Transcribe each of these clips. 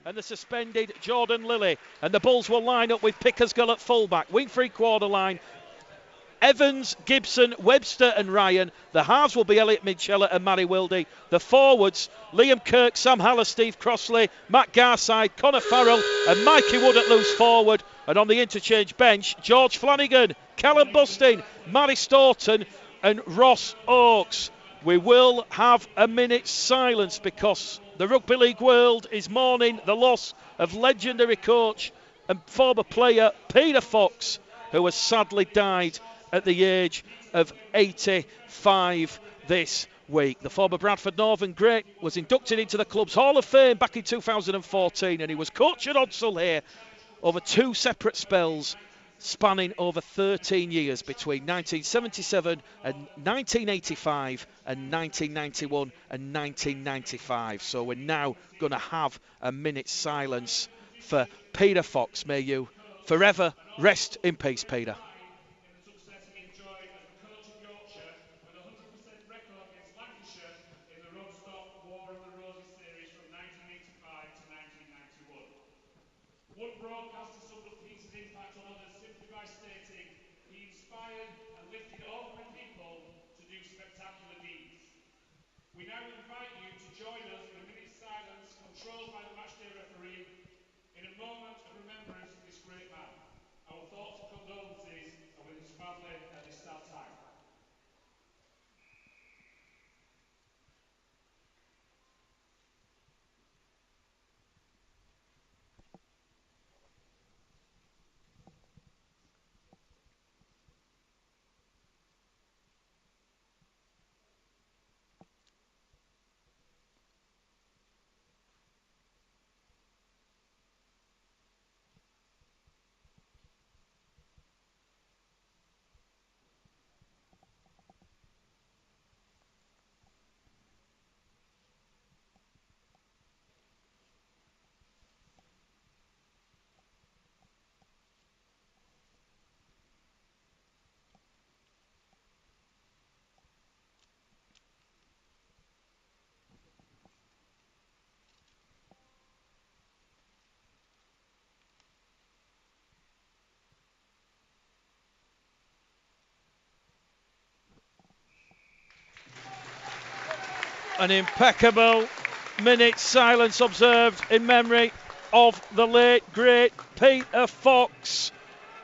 and the suspended Jordan Lilly. And the Bulls will line up with Pickersgill at fullback, wing three-quarter line. Evans, Gibson, Webster and Ryan. The halves will be Elliot Minchella and Matty Wildy. The forwards, Liam Kirk, Sam Haller, Steve Crossley, Matt Garside, Connor Farrell and Mikey Wood at loose forward. And on the interchange bench, George Flanagan, Callum Bustin, Matty Staunton and Ross Oakes. We will have a minute's silence because the Rugby League world is mourning the loss of legendary coach and former player Peter Fox, who has sadly died at the age of 85 this week. The former Bradford Northern great was inducted into the club's Hall of Fame back in 2014, and he was coach at Odsal here over two separate spells spanning over 13 years between 1977 and 1985 and 1991 and 1995. So we're now going to have a minute's silence for Peter Fox. May you forever rest in peace, Peter. One broadcaster summed up Peter's impact on others simply by stating he inspired and lifted ordinary people to do spectacular deeds. We now invite you to join us in a minute's silence controlled by the matchday referee in a moment of remembrance of this great man. Our thoughts and condolences are with his family at this sad time. An impeccable minute's silence observed in memory of the late, great Peter Fox.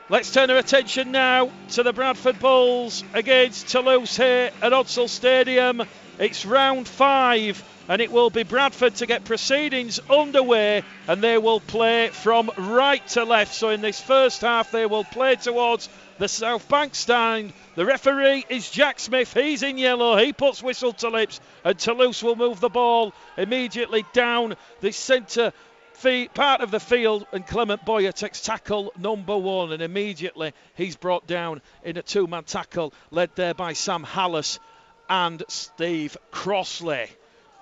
Let's turn our attention now to the Bradford Bulls against Toulouse here at Odsal Stadium. It's round 5 and it will be Bradford to get proceedings underway, and they will play from right to left. So in this first half they will play towards the South Bank stand. The referee is Jack Smith. He's in yellow. He puts whistle to lips, and Toulouse will move the ball immediately down the centre part of the field, and Clement Boyer takes tackle number 1, and immediately he's brought down in a two-man tackle led there by Sam Hallis and Steve Crossley.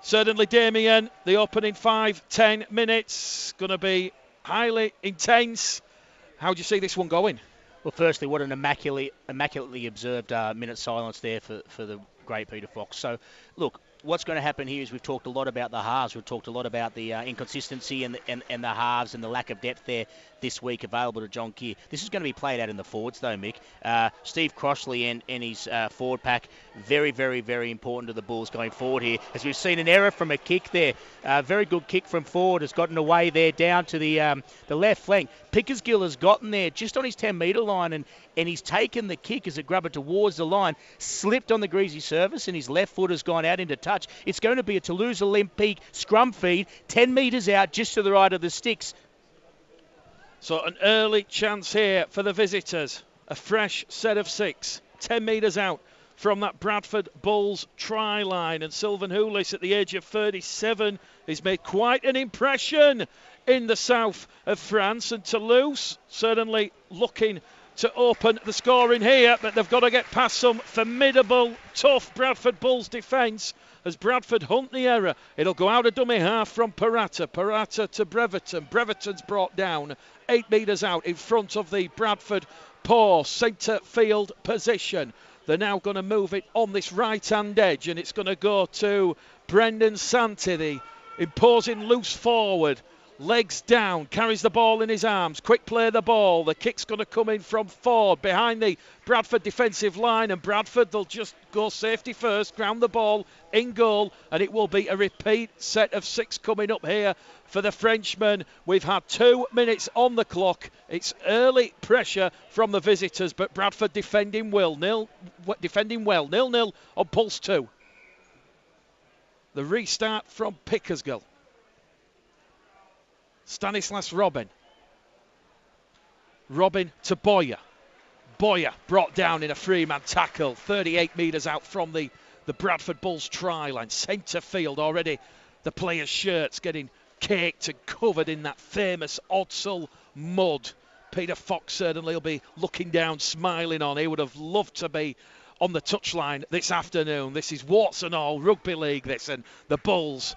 Certainly, Damien, the opening 5-10 minutes going to be highly intense. How do you see this one going? Well, firstly, what an immaculately observed minute silence there for the great Peter Fox. So, look, what's going to happen here is we've talked a lot about the halves. We've talked a lot about the inconsistency and the halves and the lack of depth there this week available to John Keir. This is going to be played out in the forwards, though, Mick. Steve Crossley and his forward pack, very, very, very important to the Bulls going forward here. As we've seen an error from a kick there. Very good kick from forward. Has gotten away there down to the left flank. Pickersgill has gotten there just on his 10-metre line, and he's taken the kick as a grubber towards the line, slipped on the greasy surface, and his left foot has gone out into touch. It's going to be a Toulouse Olympique scrum feed, 10 metres out just to the right of the sticks. So an early chance here for the visitors. A fresh set of 6, 10 metres out from that Bradford Bulls try line. And Sylvain Houlis, at the age of 37, has made quite an impression in the south of France. And Toulouse certainly looking to open the scoring here, but they've got to get past some formidable, tough Bradford Bulls defence as Bradford hunt the error. It'll go out a dummy half from Parata to Breverton. Breverton's brought down 8 metres out in front of the Bradford paw centre field position. They're now going to move it on this right-hand edge, and it's going to go to Brendan Santee, the imposing loose forward. legs down, carries the ball in his arms, quick play the ball. The kick's going to come in from Ford behind the Bradford defensive line, and Bradford, they'll just go safety first, ground the ball in goal, and it will be a repeat set of 6 coming up here for the Frenchman. We've had 2 minutes on the clock. It's early pressure from the visitors, but Bradford defending well. 0-0 on pulse 2. The restart from Pickersgill. Stanislas Robin. Robin to Boyer. Boyer brought down in a free-man tackle, 38 metres out from the Bradford Bulls try line. Centre field already. The players' shirts getting caked and covered in that famous Odsal mud. Peter Fox certainly will be looking down, smiling on. He would have loved to be on the touchline this afternoon. This is warts and all, rugby league this, and the Bulls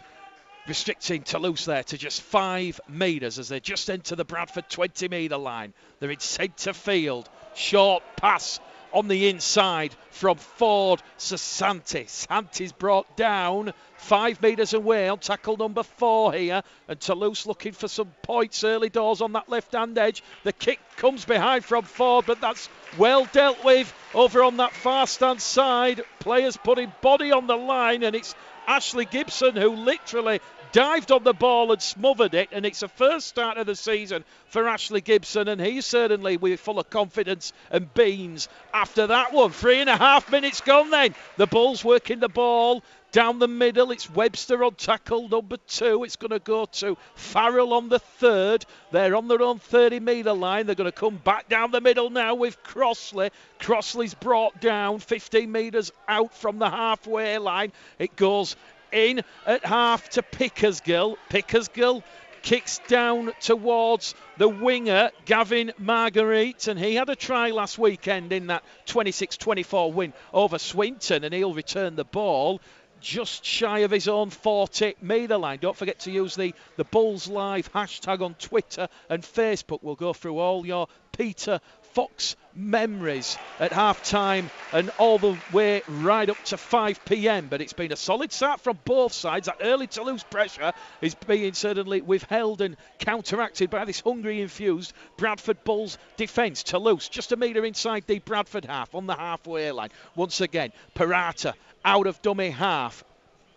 restricting Toulouse there to just 5 metres as they just enter the Bradford 20-metre line. They're in centre field. Short pass on the inside from Ford to Santi. Santi's brought down 5 metres away on tackle number 4 here, and Toulouse looking for some points early doors on that left-hand edge. The kick comes behind from Ford, but that's well dealt with over on that far stand side. Players putting body on the line, and it's Ashley Gibson who literally dived on the ball and smothered it, and it's a first start of the season for Ashley Gibson, and he's certainly full of confidence and beans after that one. 3.5 minutes gone then. The Bulls working the ball down the middle. It's Webster on tackle number 2. It's going to go to Farrell on the 3rd. They're on their own 30-metre line. They're going to come back down the middle now with Crossley. Crossley's brought down 15 metres out from the halfway line. It goes in at half to Pickersgill. Pickersgill kicks down towards the winger, Gavin Marguerite, and he had a try last weekend in that 26-24 win over Swinton, and he'll return the ball just shy of his own 40-metre line. Don't forget to use the Bulls Live hashtag on Twitter and Facebook. We'll go through all your Peter Fox memories at half-time and all the way right up to 5 p.m. But it's been a solid start from both sides. That early Toulouse pressure is being certainly withheld and counteracted by this hungry-infused Bradford Bulls defence. Toulouse just a metre inside the Bradford half on the halfway line. Once again, Parata out of dummy half.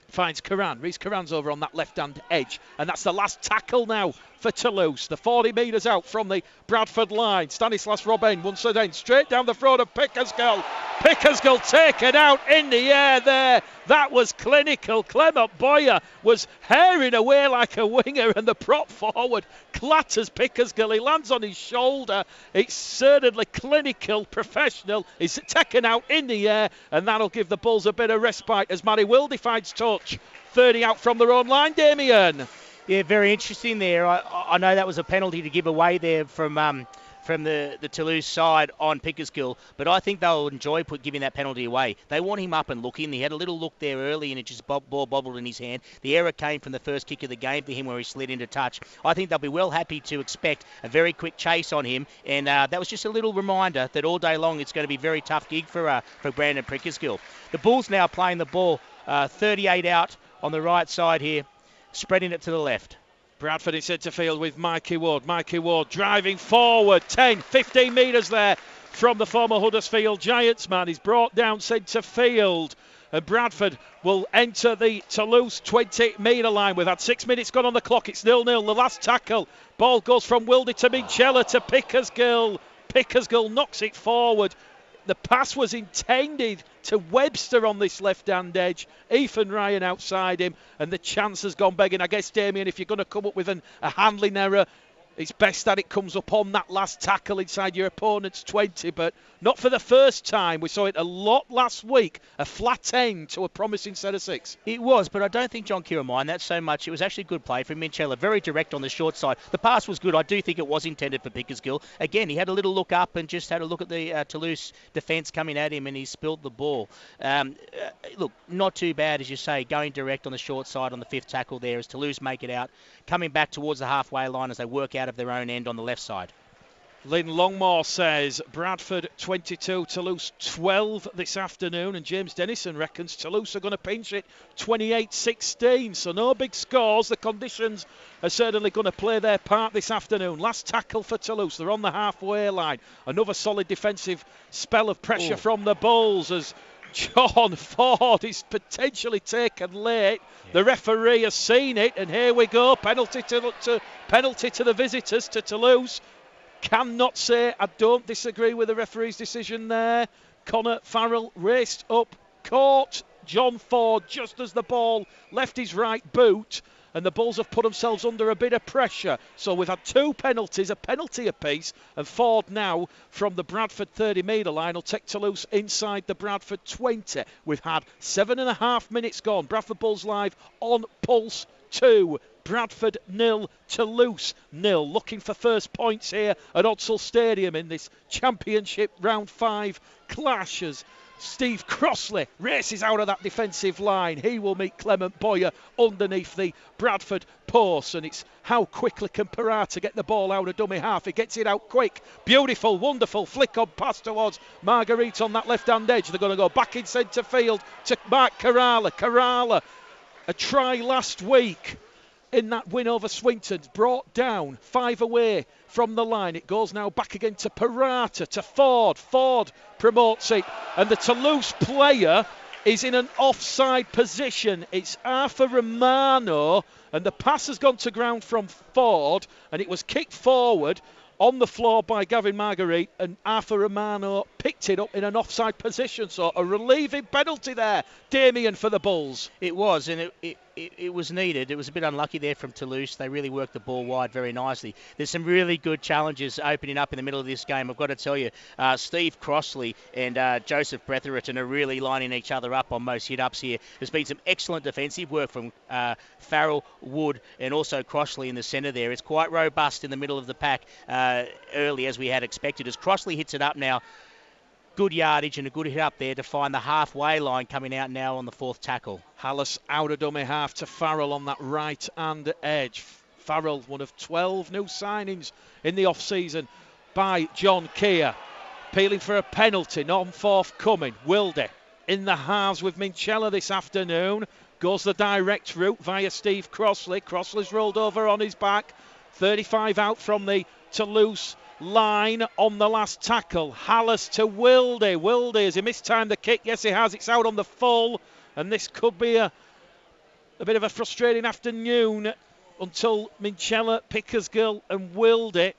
Finds Karan. Reece Karan's over on that left-hand edge. And that's the last tackle now for Toulouse. The 40 metres out from the Bradford line. Stanislas Robin once again straight down the throat of Pickersgill. Pickersgill taken out in the air there. That was clinical. Clement Boyer was herring away like a winger, and the prop forward clatters Pickersgill. He lands on his shoulder. It's certainly clinical, professional. He's taken out in the air, and that'll give the Bulls a bit of respite as Matty Wilde finds touch. 30 out from their own line, Damien. Yeah, very interesting there. I know that was a penalty to give away there from the Toulouse side on Pickersgill, but I think they'll enjoy giving that penalty away. They want him up and looking. He had a little look there early, and it just ball bobbled in his hand. The error came from the first kick of the game to him where he slid into touch. I think they'll be well happy to expect a very quick chase on him, and that was just a little reminder that all day long it's going to be a very tough gig for Brandon Pickersgill. The Bulls now playing the ball 38 out on the right side here, spreading it to the left. Bradford in centre field with Mikey Ward. Mikey Ward driving forward 10, 15 metres there from the former Huddersfield Giants man. He's brought down centre field. And Bradford will enter the Toulouse 20-metre line. We've had 6 minutes gone on the clock. It's 0-0. The last tackle. Ball goes from Wilde to Minchella to Pickersgill. Pickersgill knocks it forward. The pass was intended to Webster on this left-hand edge. Ethan Ryan outside him, and the chance has gone begging. I guess, Damien, if you're going to come up with a handling error, it's best that it comes up on that last tackle inside your opponent's 20, but not for the first time. We saw it a lot last week, a flat end to a promising set of 6. It was, but I don't think John Kira mind that so much. It was actually good play from Minchella, very direct on the short side. The pass was good. I do think it was intended for Pickersgill. Again, he had a little look up and just had a look at the Toulouse defence coming at him, and he spilled the ball. Look, not too bad, as you say, going direct on the short side on the 5th tackle there as Toulouse make it out, coming back towards the halfway line as they work out of their own end on the left side. Lynn Longmore says Bradford 22, Toulouse 12 this afternoon, and James Dennison reckons Toulouse are going to pinch it 28-16. So no big scores. The conditions are certainly going to play their part this afternoon. Last tackle for Toulouse. They're on the halfway line. Another solid defensive spell of pressure from the Bulls as John Ford is potentially taken late. The referee has seen it, and here we go. Penalty to the visitors, to Toulouse. Cannot say I don't disagree with the referee's decision there. Connor Farrell raced up, caught John Ford just as the ball left his right boot, and the Bulls have put themselves under a bit of pressure. So we've had 2 penalties, a penalty apiece, and Ford now from the Bradford 30-metre line will take Toulouse inside the Bradford 20. We've had 7.5 minutes gone. Bradford Bulls live on Pulse 2. Bradford 0, Toulouse 0. Looking for first points here at Odsal Stadium in this Championship Round 5 clash as Steve Crossley races out of that defensive line. He will meet Clement Boyer underneath the Bradford post, and it's how quickly can Parata get the ball out of dummy half. He gets it out quick. Beautiful, wonderful flick on pass towards Marguerite on that left-hand edge. They're going to go back in centre field to Mark Carrala. Carrala, a try last week in that win over Swinton, brought down 5 away from the line. It goes now back again to Parata, to Ford. Ford promotes it, and the Toulouse player is in an offside position. It's Arthur Romano, and the pass has gone to ground from Ford, and it was kicked forward on the floor by Gavin Marguerite, and Arthur Romano picked it up in an offside position. So a relieving penalty there, Damien, for the Bulls. It was, and it was needed. It was a bit unlucky there from Toulouse. They really worked the ball wide very nicely. There's some really good challenges opening up in the middle of this game. I've got to tell you, Steve Crossley and Joseph Bretherington are really lining each other up on most hit-ups here. There's been some excellent defensive work from Farrell, Wood, and also Crossley in the centre there. It's quite robust in the middle of the pack early, as we had expected. As Crossley hits it up now, good yardage and a good hit up there to find the halfway line coming out now on the 4th tackle. Hallis out of dummy half to Farrell on that right hand edge. Farrell, one of 12 new signings in the off-season by John Keir. Appealing for a penalty, not forthcoming. Wilde in the halves with Minchella this afternoon. Goes the direct route via Steve Crossley. Crossley's rolled over on his back. 35 out from the Toulouse line on the last tackle. Hallis to Wilde. Wilde, has he mistimed the kick? Yes, he has. It's out on the full, and this could be a bit of a frustrating afternoon until Minchella, Pickersgill and Wilde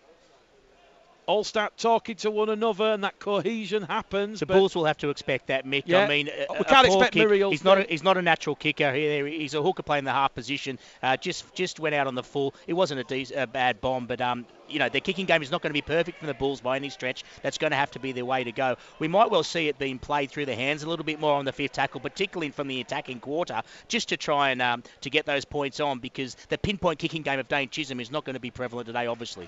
all start talking to one another and that cohesion happens. The Bulls will have to expect that, Mick. Yeah, I mean, we can't expect Muriel. He's not a natural kicker here. He's a hooker playing the half position. Just went out on the full. It wasn't a bad bomb, but their kicking game is not going to be perfect from the Bulls by any stretch. That's going to have to be their way to go. We might well see it being played through the hands a little bit more on the 5th tackle, particularly from the attacking quarter, just to try and to get those points on, because the pinpoint kicking game of Dane Chisholm is not going to be prevalent today, obviously.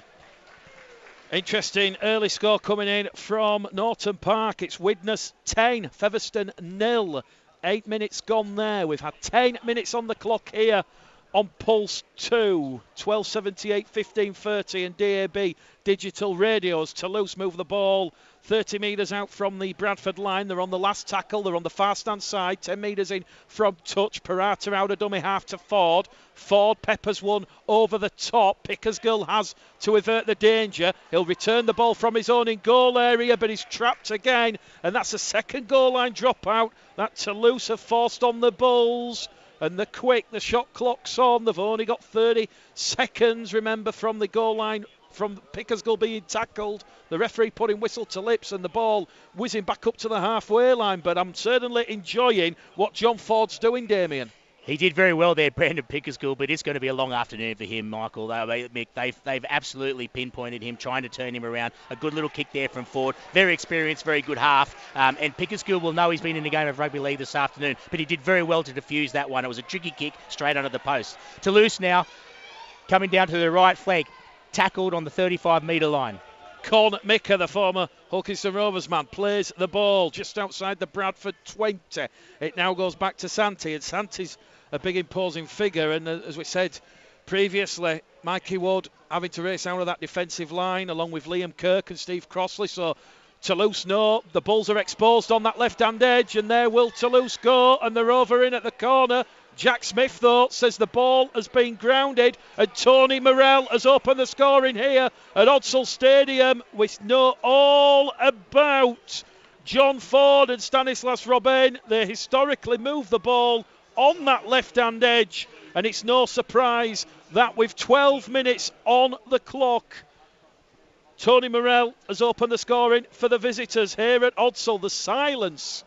Interesting early score coming in from Norton Park. It's Widnes 10, Featherstone 0. 8 minutes gone there. We've had 10 minutes on the clock here on Pulse 2. 12:78, 15:30 and DAB digital radios. Toulouse move the ball 30 metres out from the Bradford line. They're on the last tackle. They're on the far stand side. 10 metres in from touch. Parata out of dummy half to Ford. Ford peppers one over the top. Pickersgill has to avert the danger. He'll return the ball from his own in goal area, but he's trapped again. And that's a second goal line dropout that Toulouse have forced on the Bulls. And the shot clock's on. They've only got 30 seconds, remember, from the goal line, from Pickersgill being tackled. The referee putting whistle to lips and the ball whizzing back up to the halfway line. But I'm certainly enjoying what John Ford's doing, Damien. He did very well there, Brandon Pickersgill, but it's going to be a long afternoon for him, Michael. They've absolutely pinpointed him, trying to turn him around. A good little kick there from Ford. Very experienced, very good half. And Pickersgill will know he's been in a game of rugby league this afternoon, but he did very well to defuse that one. It was a tricky kick straight under the post. Toulouse now coming down to the right flank, tackled on the 35-metre line. Con Micker, the former Hulkinson Rovers man, plays the ball just outside the Bradford 20. It now goes back to Santi, and Santi's a big imposing figure, and as we said previously, Mikey Wood having to race out of that defensive line along with Liam Kirk and Steve Crossley. So Toulouse know the Bulls are exposed on that left-hand edge, and there will Toulouse go, and they're over in at the corner. Jack Smith, though, says the ball has been grounded, and Tony Morrell has opened the scoring here at Odsal Stadium. We know all about John Ford and Stanislas Robin. They historically move the ball on that left-hand edge, and it's no surprise that with 12 minutes on the clock, Tony Morrell has opened the scoring for the visitors here at Odsal. The silence.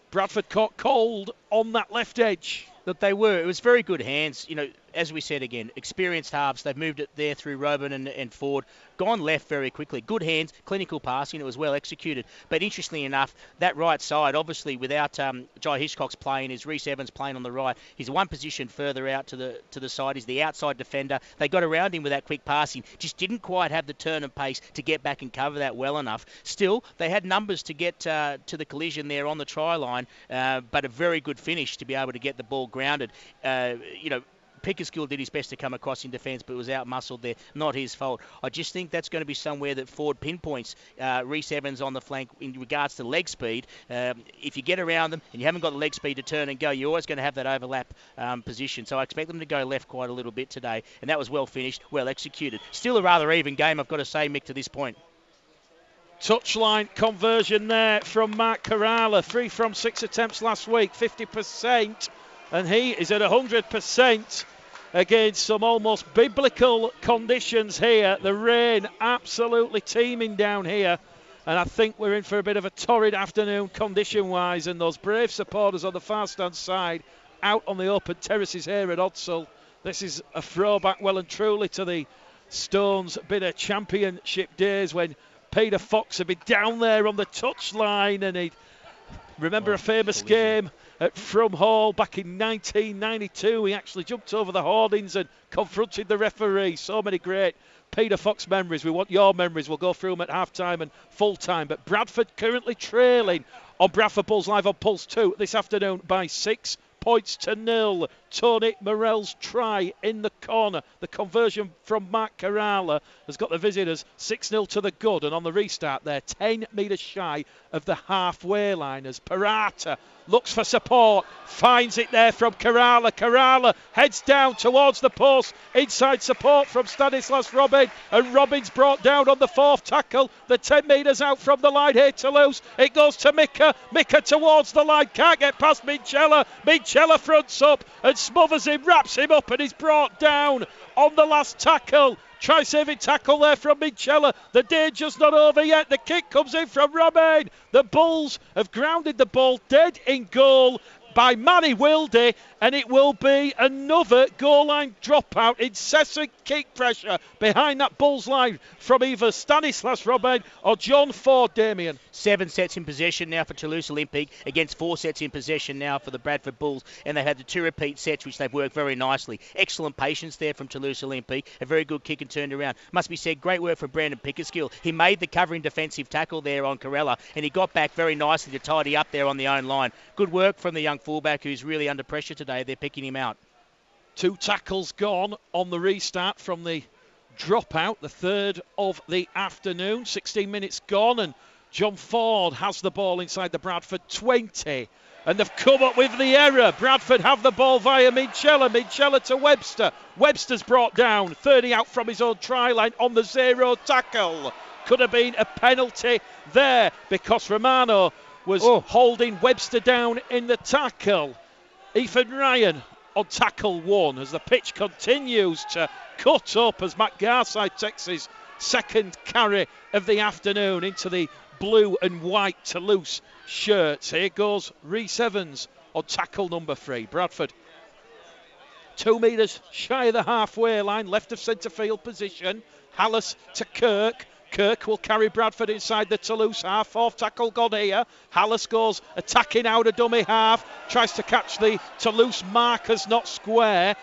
Bradford caught cold on that left edge. That they were. It was very good hands. You know, as we said again, experienced halves. They've moved it there through Robin and Ford. Gone left very quickly. Good hands, clinical passing. It was well executed. But interestingly enough, that right side, obviously without Jai Hitchcock's playing, is Reece Evans playing on the right. He's one position further out to the side. He's the outside defender. They got around him with that quick passing. Just didn't quite have the turn and pace to get back and cover that well enough. Still, they had numbers to get to the collision there on the try line, but a very good finish to be able to get the ball grounded. Pickersgill did his best to come across in defence, but was out-muscled there. Not his fault. I just think that's going to be somewhere that Ford pinpoints Reece Evans on the flank in regards to leg speed. If you get around them and you haven't got the leg speed to turn and go, you're always going to have that overlap position. So I expect them to go left quite a little bit today, and that was well finished, well executed. Still a rather even game, I've got to say, Mick, to this point. Touchline conversion there from Mark Kerala. 3 from 6 attempts last week, 50%. And he is at 100% against some almost biblical conditions here. The rain absolutely teeming down here. And I think we're in for a bit of a torrid afternoon condition-wise. And those brave supporters on the far stand side out on the open terraces here at Odsal. This is a throwback well and truly to the Stones bit of championship days when Peter Fox had been down there on the touchline, and he'd remember a famous game at Frum Hall back in 1992. He actually jumped over the hoardings and confronted the referee. So many great Peter Fox memories. We want your memories. We'll go through them at half-time and full-time. But Bradford currently trailing on Bradford Bulls Live on Pulse 2 this afternoon by 6 points to 0. Tony Morrell's try in the corner. The conversion from Mark Kerala has got the visitors 6-0 to the good. And on the restart, they're 10 metres shy of the halfway line as Parata looks for support, finds it there from Kerala. Kerala heads down towards the post. Inside support from Stanislas Robin, and Robin's brought down on the 4th tackle. The 10 metres out from the line here to Toulouse. It goes to Mika. Mika towards the line, can't get past Minchella. Minchella fronts up and smothers him, wraps him up, and he's brought down on the last tackle. Try-saving tackle there from Minchella. The danger's not over yet. The kick comes in from Robin. The Bulls have grounded the ball dead in goal by Manny Wilde, and it will be another goal line dropout. Incessant kick pressure behind that Bulls line from either Stanislas Robin or John Ford, Damien. 7 sets in possession now for Toulouse Olympique against 4 sets in possession now for the Bradford Bulls, and they've had the 2 repeat sets which they've worked very nicely. Excellent patience there from Toulouse Olympique. A very good kick and turned around. Must be said, great work from Brandon Pickersgill. He made the covering defensive tackle there on Kerala, and he got back very nicely to tidy up there on the own line. Good work from the young fullback who's really under pressure today. They're picking him out. 2 tackles gone on the restart from the dropout, the 3rd of the afternoon. 16 minutes gone, and John Ford has the ball inside the Bradford 20. And they've come up with the error. Bradford have the ball via Minchella. Minchella to Webster. Webster's brought down. 30 out from his own try line on the 0 tackle. Could have been a penalty there because Romano was holding Webster down in the tackle. Ethan Ryan on tackle 1 as the pitch continues to cut up as Matt Garside takes his 2nd carry of the afternoon into the blue and white Toulouse shirts. Here goes Reece Evans on tackle number 3. Bradford 2 metres shy of the halfway line, left of centre field position. Hallis to Kirk. Kirk will carry Bradford inside the Toulouse half. 4th tackle gone here. Hallis goes attacking out a dummy half. Tries to catch the Toulouse markers, not square.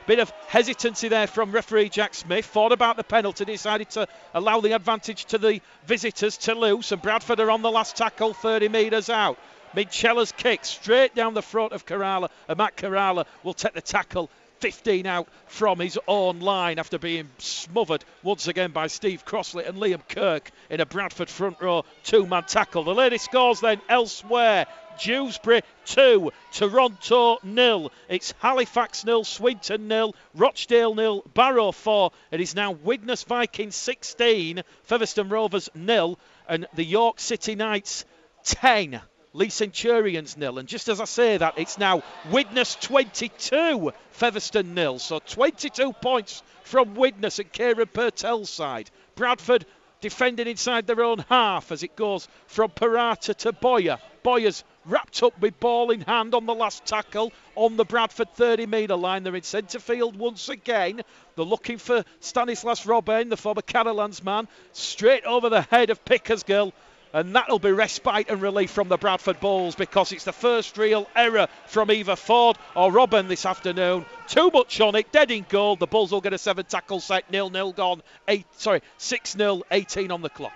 Bit of hesitancy there from referee Jack Smith. Thought about the penalty, decided to allow the advantage to the visitors, Toulouse, and Bradford are on the last tackle 30 metres out. Minchella's kick straight down the front of Kerala, and Matt Kerala will take the tackle 15 out from his own line after being smothered once again by Steve Crossley and Liam Kirk in a Bradford front row two-man tackle. The latest scores then elsewhere. Dewsbury 2, Toronto 0. It's Halifax 0, Swinton 0, Rochdale 0, Barrow 4. It is now Widnes Vikings 16, Featherstone Rovers 0, and the York City Knights 10. Lee Centurions 0. And just as I say that, it's now Widnes 22, Featherstone 0. So 22 points from Widnes and Kieran Purtell's side. Bradford defending inside their own half as it goes from Parata to Boyer. Boyer's wrapped up with ball in hand on the last tackle on the Bradford 30-metre line. They're in centre field once again. They're looking for Stanislas Robin, the former Catalans man, straight over the head of Pickersgill. And that'll be respite and relief from the Bradford Bulls, because it's the first real error from either Ford or Robin this afternoon. Too much on it, dead in goal. The Bulls will get a 7-tackle set, 0-0 gone. 6-0, 18 on the clock.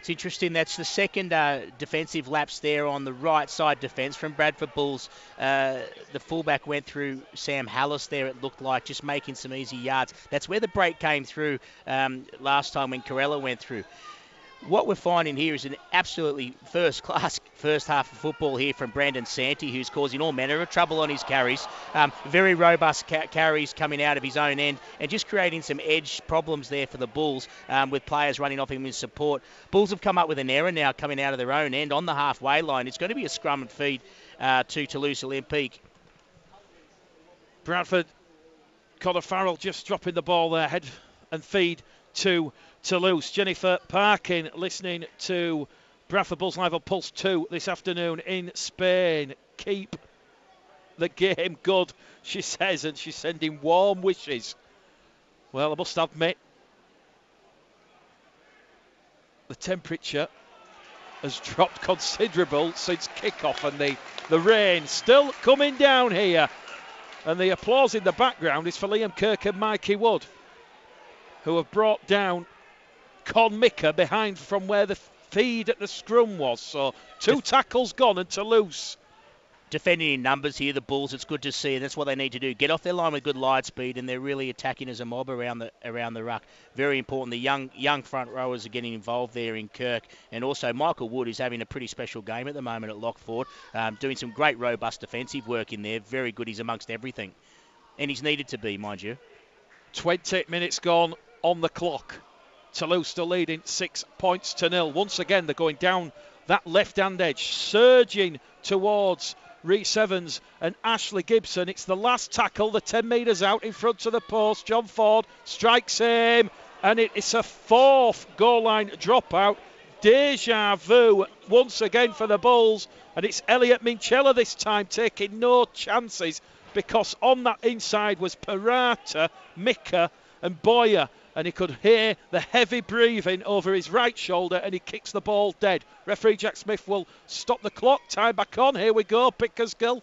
It's interesting, that's the second defensive lapse there on the right side defence from Bradford Bulls. The fullback went through Sam Hallis there, it looked like, just making some easy yards. That's where the break came through last time when Corella went through. What we're finding here is an absolutely first-class first half of football here from Brandon Santee, who's causing all manner of trouble on his carries. Very robust carries coming out of his own end and just creating some edge problems there for the Bulls with players running off him in support. Bulls have come up with an error now coming out of their own end on the halfway line. It's going to be a scrum and feed to Toulouse Olympique. Bradford, Connor Farrell just dropping the ball there, head and feed to Toulouse. Jennifer Parkin listening to Bradford Bulls Live on Pulse 2 this afternoon in Spain. Keep the game good, she says, and she's sending warm wishes. Well, I must admit, the temperature has dropped considerable since kick-off, and the rain still coming down here. And the applause in the background is for Liam Kirk and Mikey Wood, who have brought down Con Mika behind from where the feed at the scrum was. So 2 tackles gone and Toulouse. Defending in numbers here, the Bulls, it's good to see, and that's what they need to do. Get off their line with good light speed, and they're really attacking as a mob around the ruck. Very important. The young front rowers are getting involved there in Kirk, and also Michael Wood is having a pretty special game at the moment at Lockford, doing some great robust defensive work in there. Very good. He's amongst everything, and he's needed to be, mind you. 20 minutes gone on the clock. Toulouse still leading 6-0. Once again, they're going down that left-hand edge, surging towards Reece Evans and Ashley Gibson. It's the last tackle, the 10 metres out in front of the post. John Ford strikes him, and it's a 4th goal line dropout. Deja vu once again for the Bulls, and it's Elliot Minchella this time taking no chances, because on that inside was Parata, Mika and Boyer, and he could hear the heavy breathing over his right shoulder, and he kicks the ball dead. Referee Jack Smith will stop the clock. Time back on. Here we go, Pickersgill.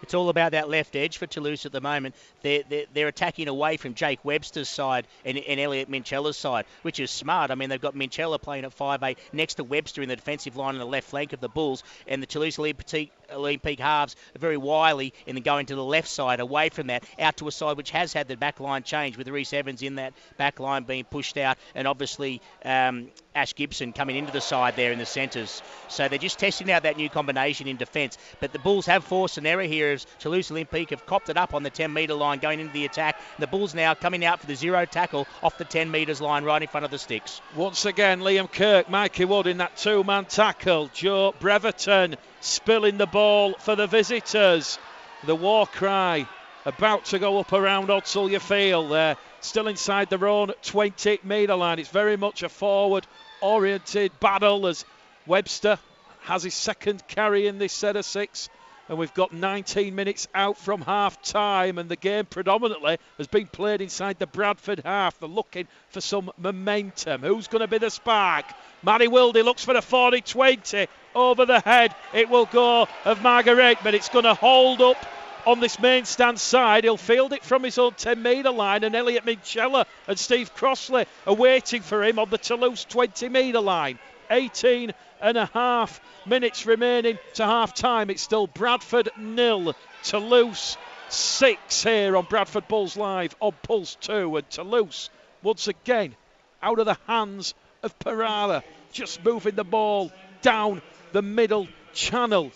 It's all about that left edge for Toulouse at the moment. They're attacking away from Jake Webster's side and Elliot Minchella's side, which is smart. I mean, they've got Minchella playing at 5'8", next to Webster in the defensive line on the left flank of the Bulls, and the Toulouse Olympique halves are very wily in going to the left side, away from that, out to a side which has had the back line change, with Reece Evans in that back line being pushed out, and obviously Ash Gibson coming into the side there in the centres. So they're just testing out that new combination in defence. But the Bulls have forced an error here as Toulouse Olympique have copped it up on the 10-metre line going into the attack. The Bulls now coming out for the 0 tackle off the 10 metres line right in front of the sticks. Once again, Liam Kirk, Mikey Wood in that 2-man tackle. Joe Breverton spilling the ball for the visitors. The war cry about to go up around Odsal, you feel there. Still inside their own 20-metre line. It's very much a forward-oriented battle as Webster has his second carry in this set of 6. And we've got 19 minutes out from half-time, and the game predominantly has been played inside the Bradford half. They're looking for some momentum. Who's going to be the spark? Matty Wildy looks for the 40-20. Over the head, it will go of Marguerite, but it's going to hold up on this main stand side. He'll field it from his own 10-metre line, and Elliot Minchella and Steve Crossley are waiting for him on the Toulouse 20-metre line. 18 and a half minutes remaining to half time. It's still Bradford 0, Toulouse 6 here on Bradford Bulls Live on Pulse 2. And Toulouse, once again, out of the hands of Pereira, just moving the ball down the middle channel.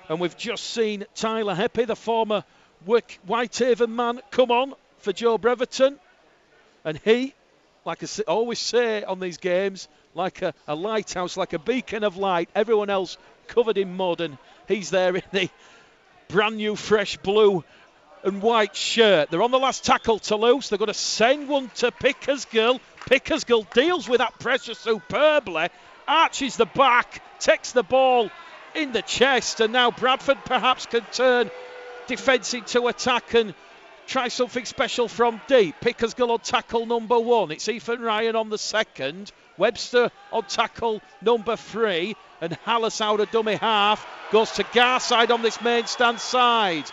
And we've just seen Tyler Heppy, the former Whitehaven man, come on for Joe Breverton. And he, like I always say on these games, like a lighthouse, like a beacon of light, everyone else covered in mud, and he's there in the brand new fresh blue and white shirt. They're on the last tackle, Toulouse. They're going to send one to Pickersgill. Pickersgill deals with that pressure superbly, arches the back, takes the ball in the chest, and now Bradford perhaps can turn defence into attack and try something special from deep. Pickersgill on tackle number 1. It's Ethan Ryan on the second. Webster on tackle number 3. And Hallis out of dummy half. Goes to Garside on this main stand side.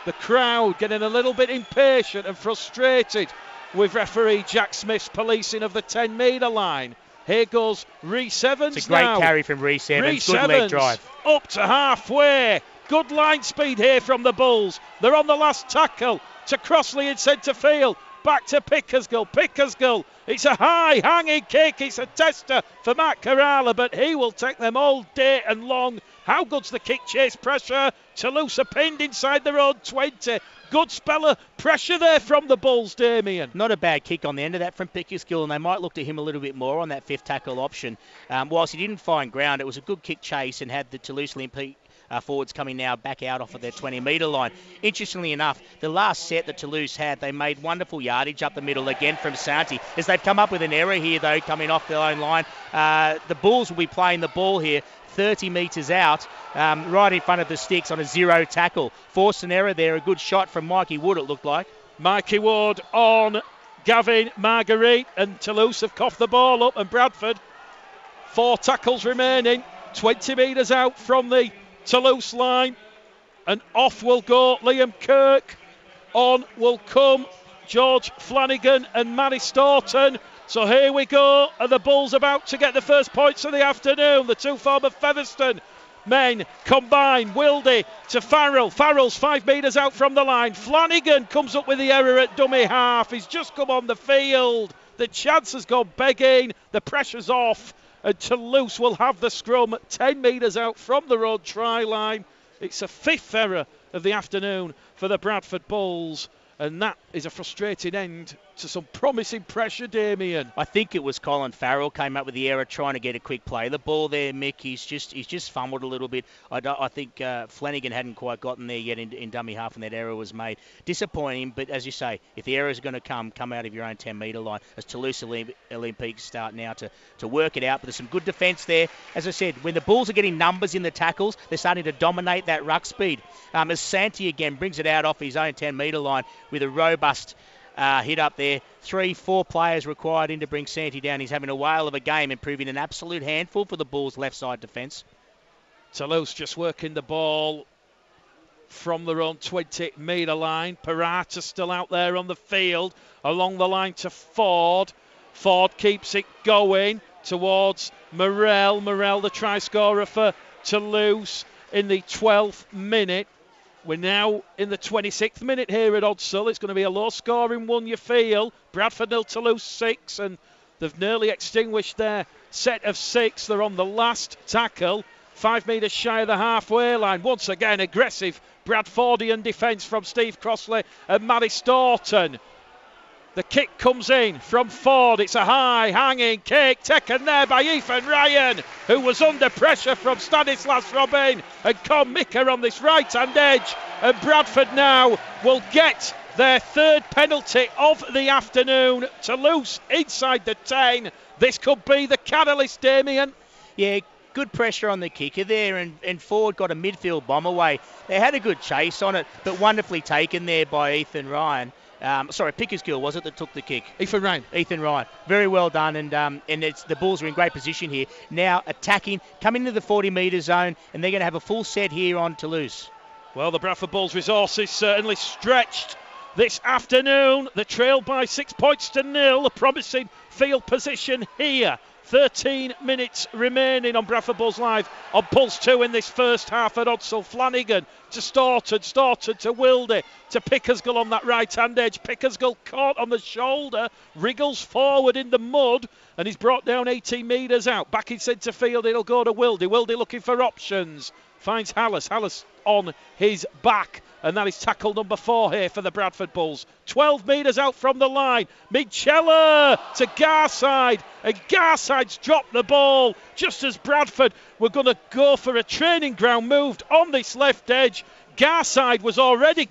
The crowd getting a little bit impatient and frustrated with referee Jack Smith's policing of the 10-metre line. Here goes Rhys Evans. It's a great now. Carry from Rhys Evans. Rhys Good Evans leg drive. Up to halfway. Good line speed here from the Bulls. They're on the last tackle to Crossley in centre field. Back to Pickersgill. Pickersgill. It's a high hanging kick. It's a tester for Matt Kerala, but he will take them all day and long. How good's the kick chase pressure? Toulouse are pinned inside their own 20. Good spell of pressure there from the Bulls, Damien. Not a bad kick on the end of that from Pickersgill, and they might look to him a little bit more on that fifth tackle option. Whilst he didn't find ground, it was a good kick chase and had the Toulouse Olympique forwards coming now back out off of their 20-metre line. Interestingly enough, the last set that Toulouse had, they made wonderful yardage up the middle again from Santi. As they've come up with an error here, though, coming off their own line, the Bulls will be playing the ball here 30 metres out, right in front of the sticks on a 0 tackle. Forced an error there, a good shot from Mikey Wood, it looked like. Mikey Wood on Gavin Marguerite, and Toulouse have coughed the ball up, and Bradford, 4 tackles remaining, 20 metres out from the Toulouse line, and off will go Liam Kirk. On will come George Flanagan and Manny Staunton. So here we go, and the Bulls about to get the first points of the afternoon. The two former Featherstone men combine. Wildy to Farrell. Farrell's 5 metres out from the line. Flanagan comes up with the error at dummy half. He's just come on the field. The chance has gone begging. The pressure's off. And Toulouse will have the scrum 10 metres out from the road try line. It's a 5th error of the afternoon for the Bradford Bulls. And that is a frustrating end to some promising pressure, Damien. I think it was Colin Farrell came up with the error trying to get a quick play. The ball there, Mick, he's just fumbled a little bit. I think Flanagan hadn't quite gotten there yet in dummy half, and that error was made. Disappointing, but as you say, if the error is going to come out of your own 10-metre line, as Toulouse Olympique start now to work it out. But there's some good defence there. As I said, when the Bulls are getting numbers in the tackles, they're starting to dominate that ruck speed. As Santi again brings it out off his own 10-metre line with a robust hit up there. 3-4 players required in to bring Santi down. He's having a whale of a game and proving an absolute handful for the Bulls' left side defence. Toulouse just working the ball from their own 20-metre line. Parata still out there on the field. Along the line to Ford. Ford keeps it going towards Morel. Morel, the try scorer for Toulouse in the 12th minute. We're now in the 26th minute here at Odsall. It's going to be a low-scoring one, you feel. Bradford 0, Toulouse 6, and they've nearly extinguished their set of 6. They're on the last tackle, 5 metres shy of the halfway line. Once again, aggressive Bradfordian defence from Steve Crossley and Matty Staunton. The kick comes in from Ford. It's a high hanging kick taken there by Ethan Ryan, who was under pressure from Stanislas Robin and Con Micker on this right hand edge. And Bradford now will get their 3rd penalty of the afternoon. Toulouse inside the 10. This could be the catalyst, Damien. Yeah, good pressure on the kicker there, and Ford got a midfield bomb away. They had a good chase on it, but wonderfully taken there by Ethan Ryan. Pickersgill was it that took the kick? Ethan Ryan. Very well done, and it's the Bulls are in great position here. Now attacking, coming into the 40-metre zone, and they're going to have a full set here on Toulouse. Well, the Bradford Bulls' resources certainly stretched this afternoon. The trail by 6 points to 0. A promising field position here 13 minutes remaining on Bradford Bulls Live on Pulse 2 in this first half at Odsall. Flanagan to Staunton to Wilde to Pickersgill on that right hand edge. Pickersgill caught on the shoulder, wriggles forward in the mud, and he's brought down 18 metres out. Back in centre field, it'll go to Wilde. Wilde looking for options. Finds Hallis on his back, and that is tackle number 4 here for the Bradford Bulls. 12 metres out from the line. Mitchella to Garside, and Garside's dropped the ball just as Bradford were going to go for a training ground moved on this left edge. Garside was already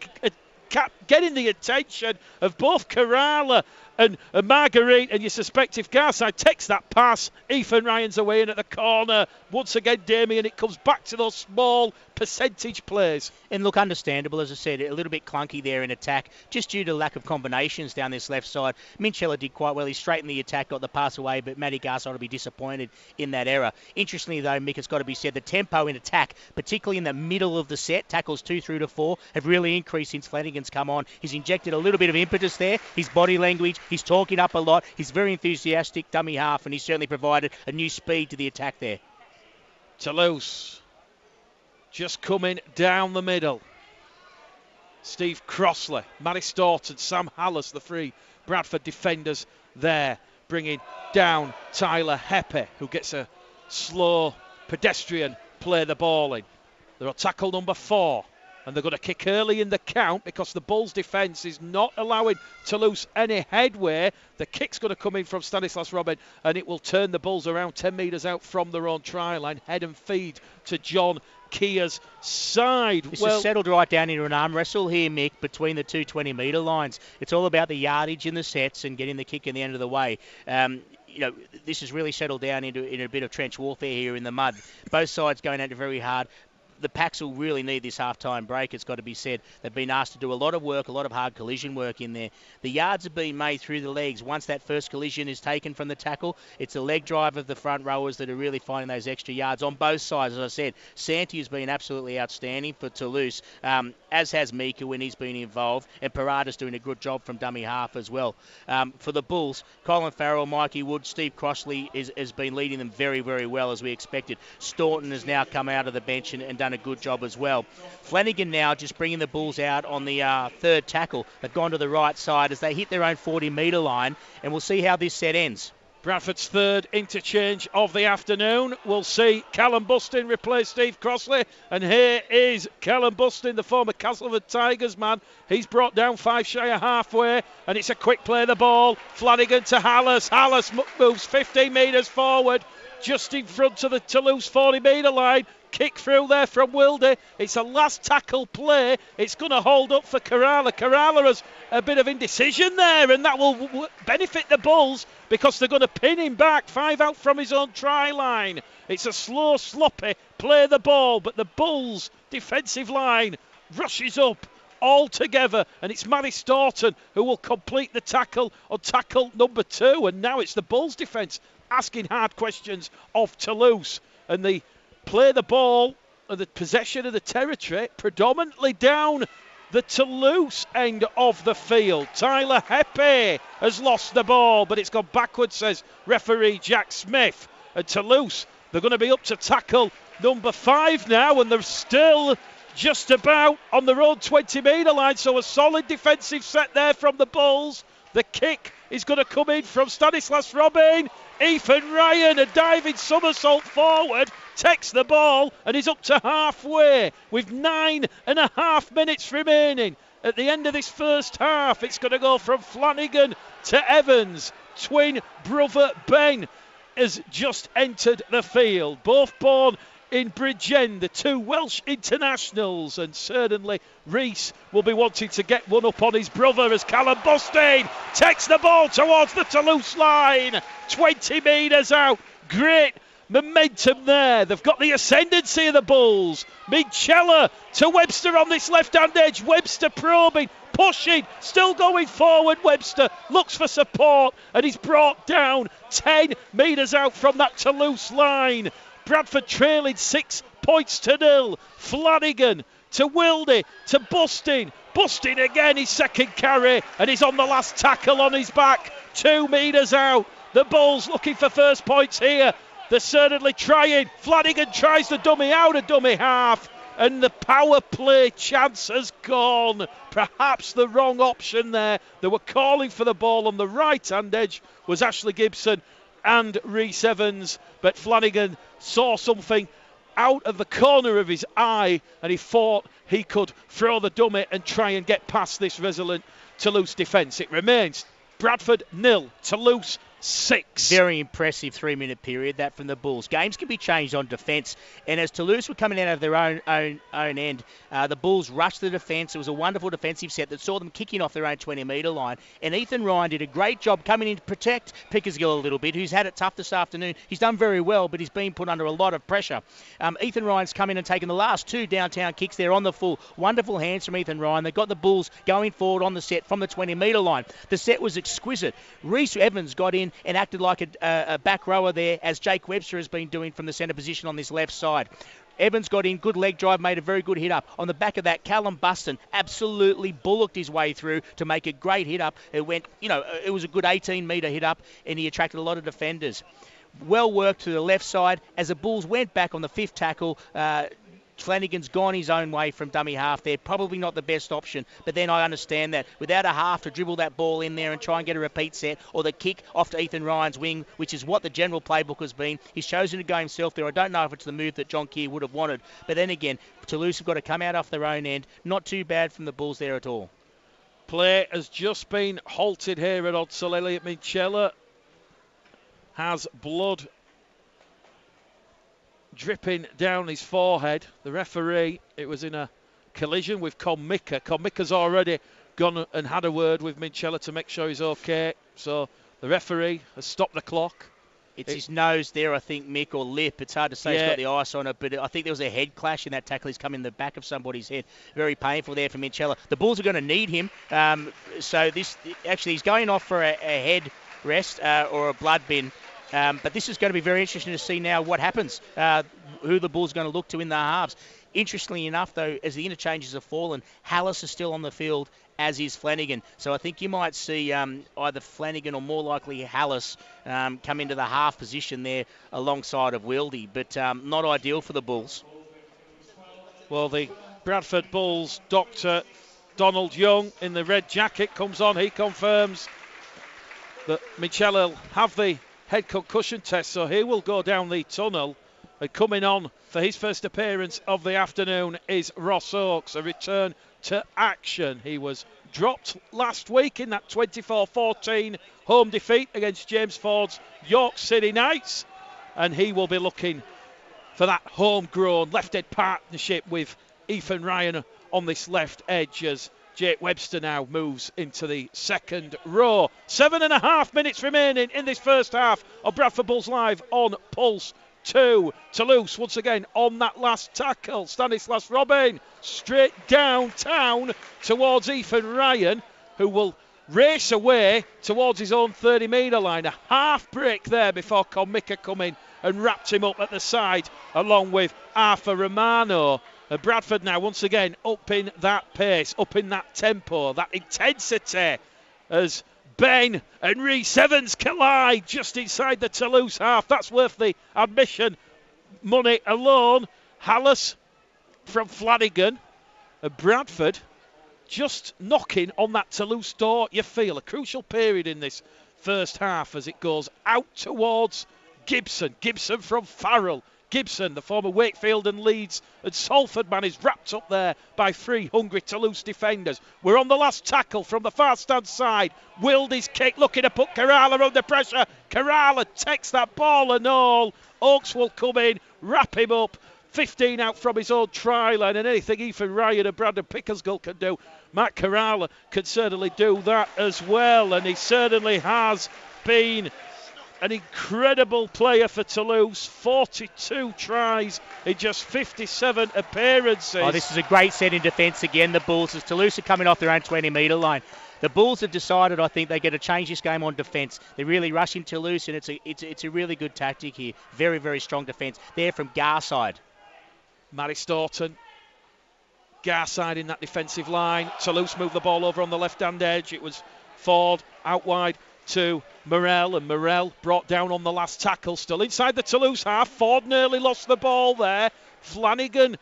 getting the attention of both Kerala and Marguerite, and you suspect if Garside takes that pass, Ethan Ryan's away in at the corner. Once again, Damien, it comes back to those small percentage plays. And look, understandable, as I said, a little bit clunky there in attack, just due to lack of combinations down this left side. Minchella did quite well. He straightened the attack, got the pass away, but Matty Garside will be disappointed in that error. Interestingly, though, Mick, it's got to be said, the tempo in attack, particularly in the middle of the set, tackles 2 through to 4, have really increased since Flanagan's come on. He's injected a little bit of impetus there. His body language, he's talking up a lot. He's very enthusiastic, dummy half, and he's certainly provided a new speed to the attack there. Toulouse just coming down the middle. Steve Crossley, Matty Staunton, Sam Hallis, the 3 Bradford defenders there, bringing down Tyler Heppe, who gets a slow pedestrian play the ball in. They're on tackle number 4, and they're going to kick early in the count because the Bulls' defence is not allowing Toulouse any headway. The kick's going to come in from Stanislas Robin, and it will turn the Bulls around 10 metres out from their own try line. Head and feed to John Keir's side. This is settled right down into an arm wrestle here, Mick, between the two 20-metre lines. It's all about the yardage in the sets and getting the kick in the end of the way. This has really settled down into a bit of trench warfare here in the mud. Both sides going at it very hard. The Packs will really need this half-time break, it's got to be said. They've been asked to do a lot of work, a lot of hard collision work in there. The yards have been made through the legs. Once that first collision is taken from the tackle, it's a leg drive of the front rowers that are really finding those extra yards on both sides. As I said, Santi has been absolutely outstanding for Toulouse, as has Mika when he's been involved, and Parada's doing a good job from dummy half as well. For the Bulls, Colin Farrell, Mikey Wood, Steve Crossley has been leading them very, very well as we expected. Staunton has now come out of the bench and done a good job as well. Flanagan now just bringing the Bulls out on the 3rd tackle. They've gone to the right side as they hit their own 40-metre line, and we'll see how this set ends. Bradford's 3rd interchange of the afternoon. We'll see Callum Bustin replace Steve Crossley, and here is Callum Bustin, the former Castleford Tigers man. He's brought down 5 shy of halfway, and it's a quick play of the ball. Flanagan to Hallis. Hallis moves 15 metres forward, just in front of the Toulouse 40-metre line. Kick through there from Wilde. It's a last tackle play. It's going to hold up for Kerala. Kerala has a bit of indecision there, and that will benefit the Bulls because they're going to pin him back 5 out from his own try line. It's a slow, sloppy play the ball, but the Bulls' defensive line rushes up all together, and it's Matty Staunton who will complete the tackle on tackle number 2, and now it's the Bulls' defence asking hard questions of Toulouse, and they play the ball and the possession of the territory predominantly down the Toulouse end of the field. Tyler Heppe has lost the ball, but it's gone backwards, says referee Jack Smith. And Toulouse, they're going to be up to tackle number 5 now, and they're still just about on their own 20-metre line, so a solid defensive set there from the Bulls. The kick is going to come in from Stanislas Robin. Ethan Ryan, a diving somersault forward, takes the ball and is up to halfway with 9.5 minutes remaining. At the end of this first half, it's going to go from Flanagan to Evans. Twin brother Ben has just entered the field. Both born in Bridgend, the 2 Welsh internationals, and certainly Reese will be wanting to get one up on his brother as Callum Bustin takes the ball towards the Toulouse line, 20 metres out. Great momentum there. They've got the ascendancy of the Bulls. Minchella to Webster on this left-hand edge. Webster probing, pushing, still going forward. Webster looks for support, and he's brought down 10 metres out from that Toulouse line. Bradford trailing 6 points to 0. Flanagan to Wilde to Bustin. Bustin again, his second carry, and he's on the last tackle on his back. 2 metres out. The Bulls looking for first points here. They're certainly trying. Flanagan tries the dummy out of dummy half. And the power play chance has gone. Perhaps the wrong option there. They were calling for the ball on the right-hand edge was Ashley Gibson and Rhys Evans. But Flanagan saw something out of the corner of his eye and he thought he could throw the dummy and try and get past this resolute Toulouse defence. It remains Bradford 0, Toulouse 6. Very impressive 3-minute period that from the Bulls. Games can be changed on defence, and as Toulouse were coming out of their own end, the Bulls rushed the defence. It was a wonderful defensive set that saw them kicking off their own 20-metre line, and Ethan Ryan did a great job coming in to protect Pickersgill a little bit, who's had it tough this afternoon. He's done very well, but he's been put under a lot of pressure. Ethan Ryan's come in and taken the last 2 downtown kicks there on the full. Wonderful hands from Ethan Ryan. They got the Bulls going forward on the set from the 20-metre line. The set was exquisite. Rhys Evans got in and acted like a back rower there, as Jake Webster has been doing from the centre position on this left side. Evans got in, good leg drive, made a very good hit up. On the back of that, Callum Buston absolutely bullocked his way through to make a great hit up. It went, it was a good 18-metre hit up, and he attracted a lot of defenders. Well worked to the left side as the Bulls went back on the 5th tackle. Flanagan's gone his own way from dummy half there. Probably not the best option, but then I understand that without a half to dribble that ball in there and try and get a repeat set, or the kick off to Ethan Ryan's wing, which is what the general playbook has been. He's chosen to go himself there. I don't know if it's the move that John Keir would have wanted, but then again, Toulouse have got to come out off their own end. Not too bad from the Bulls there at all. Play has just been halted here at Odsal. Elliot Minchella has blood dripping down his forehead. The referee, it was in a collision with Conmica. Conmica's already gone and had a word with Minchella to make sure he's okay. So the referee has stopped the clock. It's his nose there, I think, Mick, or lip. It's hard to say. He's got the ice on it, but I think there was a head clash in that tackle. He's come in the back of somebody's head. Very painful there for Minchella. The Bulls are going to need him. So this actually, he's going off for a head rest or a blood bin. But this is going to be very interesting to see now what happens, who the Bulls are going to look to in the halves. Interestingly enough, though, as the interchanges have fallen, Hallis is still on the field, as is Flanagan. So I think you might see either Flanagan or more likely Hallis come into the half position there alongside of Wildy, but not ideal for the Bulls. Well, the Bradford Bulls, Dr. Donald Young in the red jacket comes on. He confirms that Minchella will have the head concussion test, so he will go down the tunnel. And coming on for his first appearance of the afternoon is Ross Oakes, a return to action. He was dropped last week in that 24-14 home defeat against James Ford's York City Knights, and he will be looking for that homegrown left-edge partnership with Ethan Ryan on this left edge as Jake Webster now moves into the second row. 7.5 minutes remaining in this first half of Bradford Bulls Live on Pulse 2. Toulouse once again on that last tackle. Stanislas Robin straight downtown towards Ethan Ryan, who will race away towards his own 30-metre line. A half break there before Conmica come in and wrapped him up at the side along with Arthur Romano. Bradford now once again up in that pace, up in that tempo, that intensity as Ben and Rhys Evans collide just inside the Toulouse half. That's worth the admission money alone. Hallis from Flanagan and Bradford just knocking on that Toulouse door. You feel a crucial period in this first half as it goes out towards Gibson. Gibson from Farrell. Gibson, the former Wakefield and Leeds and Salford man, is wrapped up there by 3 hungry Toulouse defenders. We're on the last tackle from the far stand side. Wildy's kick looking to put Kerala under pressure. Kerala takes that ball and all. Oakes will come in, wrap him up. 15 out from his own try line, and anything Ethan Ryan and Brandon Pickersgill can do, Matt Kerala can certainly do that as well, and he certainly has been an incredible player for Toulouse. 42 tries in just 57 appearances. Oh, this is a great set in defence again, the Bulls, as Toulouse are coming off their own 20-metre line. The Bulls have decided, I think, they're going to change this game on defence. They're really rushing Toulouse, and it's a really good tactic here. Very, very strong defence. They're from Garside. Matty Staunton, Garside in that defensive line. Toulouse moved the ball over on the left-hand edge. It was Ford out wide to Morel, and Morel brought down on the last tackle, still inside the Toulouse half. Ford nearly lost the ball there. Flanagan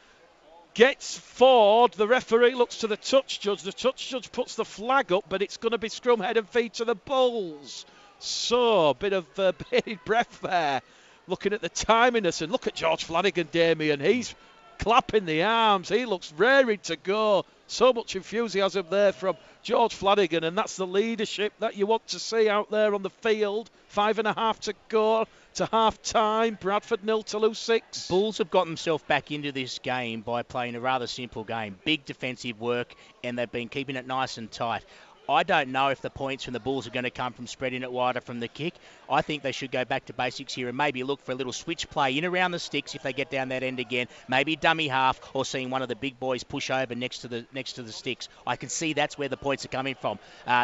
gets Ford. The referee looks to the touch judge. The touch judge puts the flag up, but it's going to be scrum, head and feet to the Bulls. So, a bit of bated breath there. Looking at the timiness, and look at George Flanagan, Damien. He's clapping the arms. He looks raring to go. So much enthusiasm there from George Flanagan, and that's the leadership that you want to see out there on the field. 5.5 to go to half time. Bradford 0, Toulouse 6. Bulls have got themselves back into this game by playing a rather simple game. Big defensive work, and they've been keeping it nice and tight. I don't know if the points from the Bulls are going to come from spreading it wider from the kick. I think they should go back to basics here and maybe look for a little switch play in around the sticks if they get down that end again. Maybe dummy half, or seeing one of the big boys push over next to the sticks. I can see that's where the points are coming from.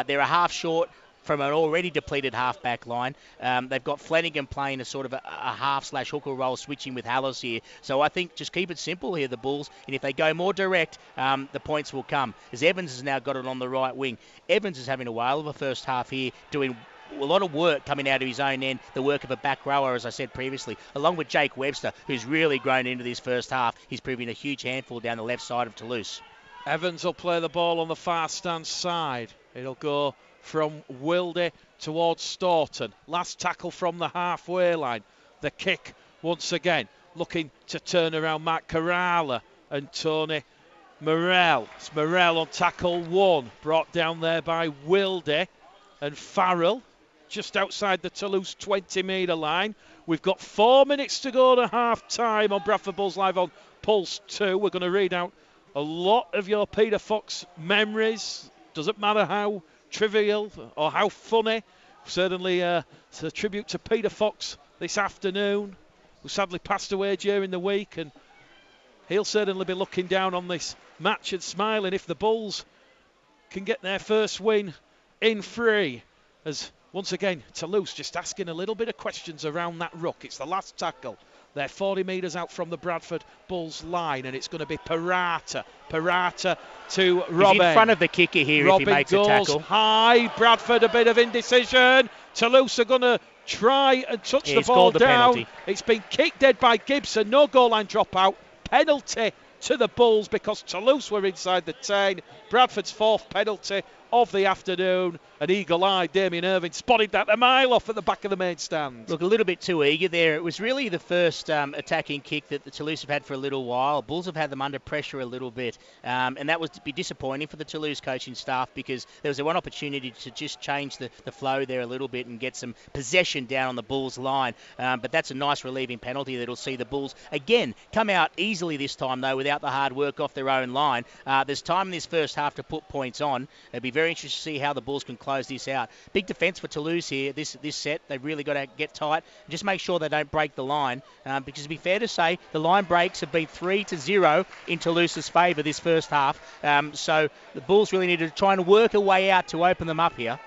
They're a half short from an already depleted half-back line. They've got Flanagan playing a sort of a half/hooker role, switching with Hallis here. So I think just keep it simple here, the Bulls, and if they go more direct, the points will come. As Evans has now got it on the right wing. Evans is having a whale of a first half here, doing a lot of work coming out of his own end, the work of a back rower, as I said previously, along with Jake Webster, who's really grown into this first half. He's proving a huge handful down the left side of Toulouse. Evans will play the ball on the far stand side. It'll go from Wilde towards Staunton. Last tackle from the halfway line. The kick once again, looking to turn around Matt Carrala and Tony Morel. It's Morel on tackle 1, brought down there by Wilde and Farrell, just outside the Toulouse 20-metre line. We've got 4 minutes to go to half time on Bradford Bulls Live on Pulse 2. We're going to read out a lot of your Peter Fox memories. Doesn't matter how trivial or how funny. Certainly it's a tribute to Peter Fox this afternoon, who sadly passed away during the week, and he'll certainly be looking down on this match and smiling if the Bulls can get their first win in 3. As once again Toulouse just asking a little bit of questions around that ruck. It's the last tackle. They're 40 metres out from the Bradford Bulls line, and it's going to be Parata to Robin. He's in front of the kicker here. Robin if he makes goes a tackle. High. Bradford a bit of indecision. Toulouse are going to try and touch the ball down. Penalty. It's been kicked dead by Gibson. No goal line dropout. Penalty to the Bulls because Toulouse were inside the 10. Bradford's 4th penalty of the afternoon. An eagle-eyed Damien Irving spotted that a mile off at the back of the main stand. Look, a little bit too eager there. It was really the first attacking kick that the Toulouse have had for a little while. Bulls have had them under pressure a little bit, and that was to be disappointing for the Toulouse coaching staff because there was one opportunity to just change the flow there a little bit and get some possession down on the Bulls line. But that's a nice relieving penalty that'll see the Bulls again come out easily this time though, without the hard work off their own line. There's time in this first half to put points on. It'll be very interesting to see how the Bulls can close this out. Big defence for Toulouse here. This set, they've really got to get tight and just make sure they don't break the line. Because to be fair to say, the line breaks have been 3-0 in Toulouse's favour this first half. So the Bulls really need to try and work a way out to open them up here.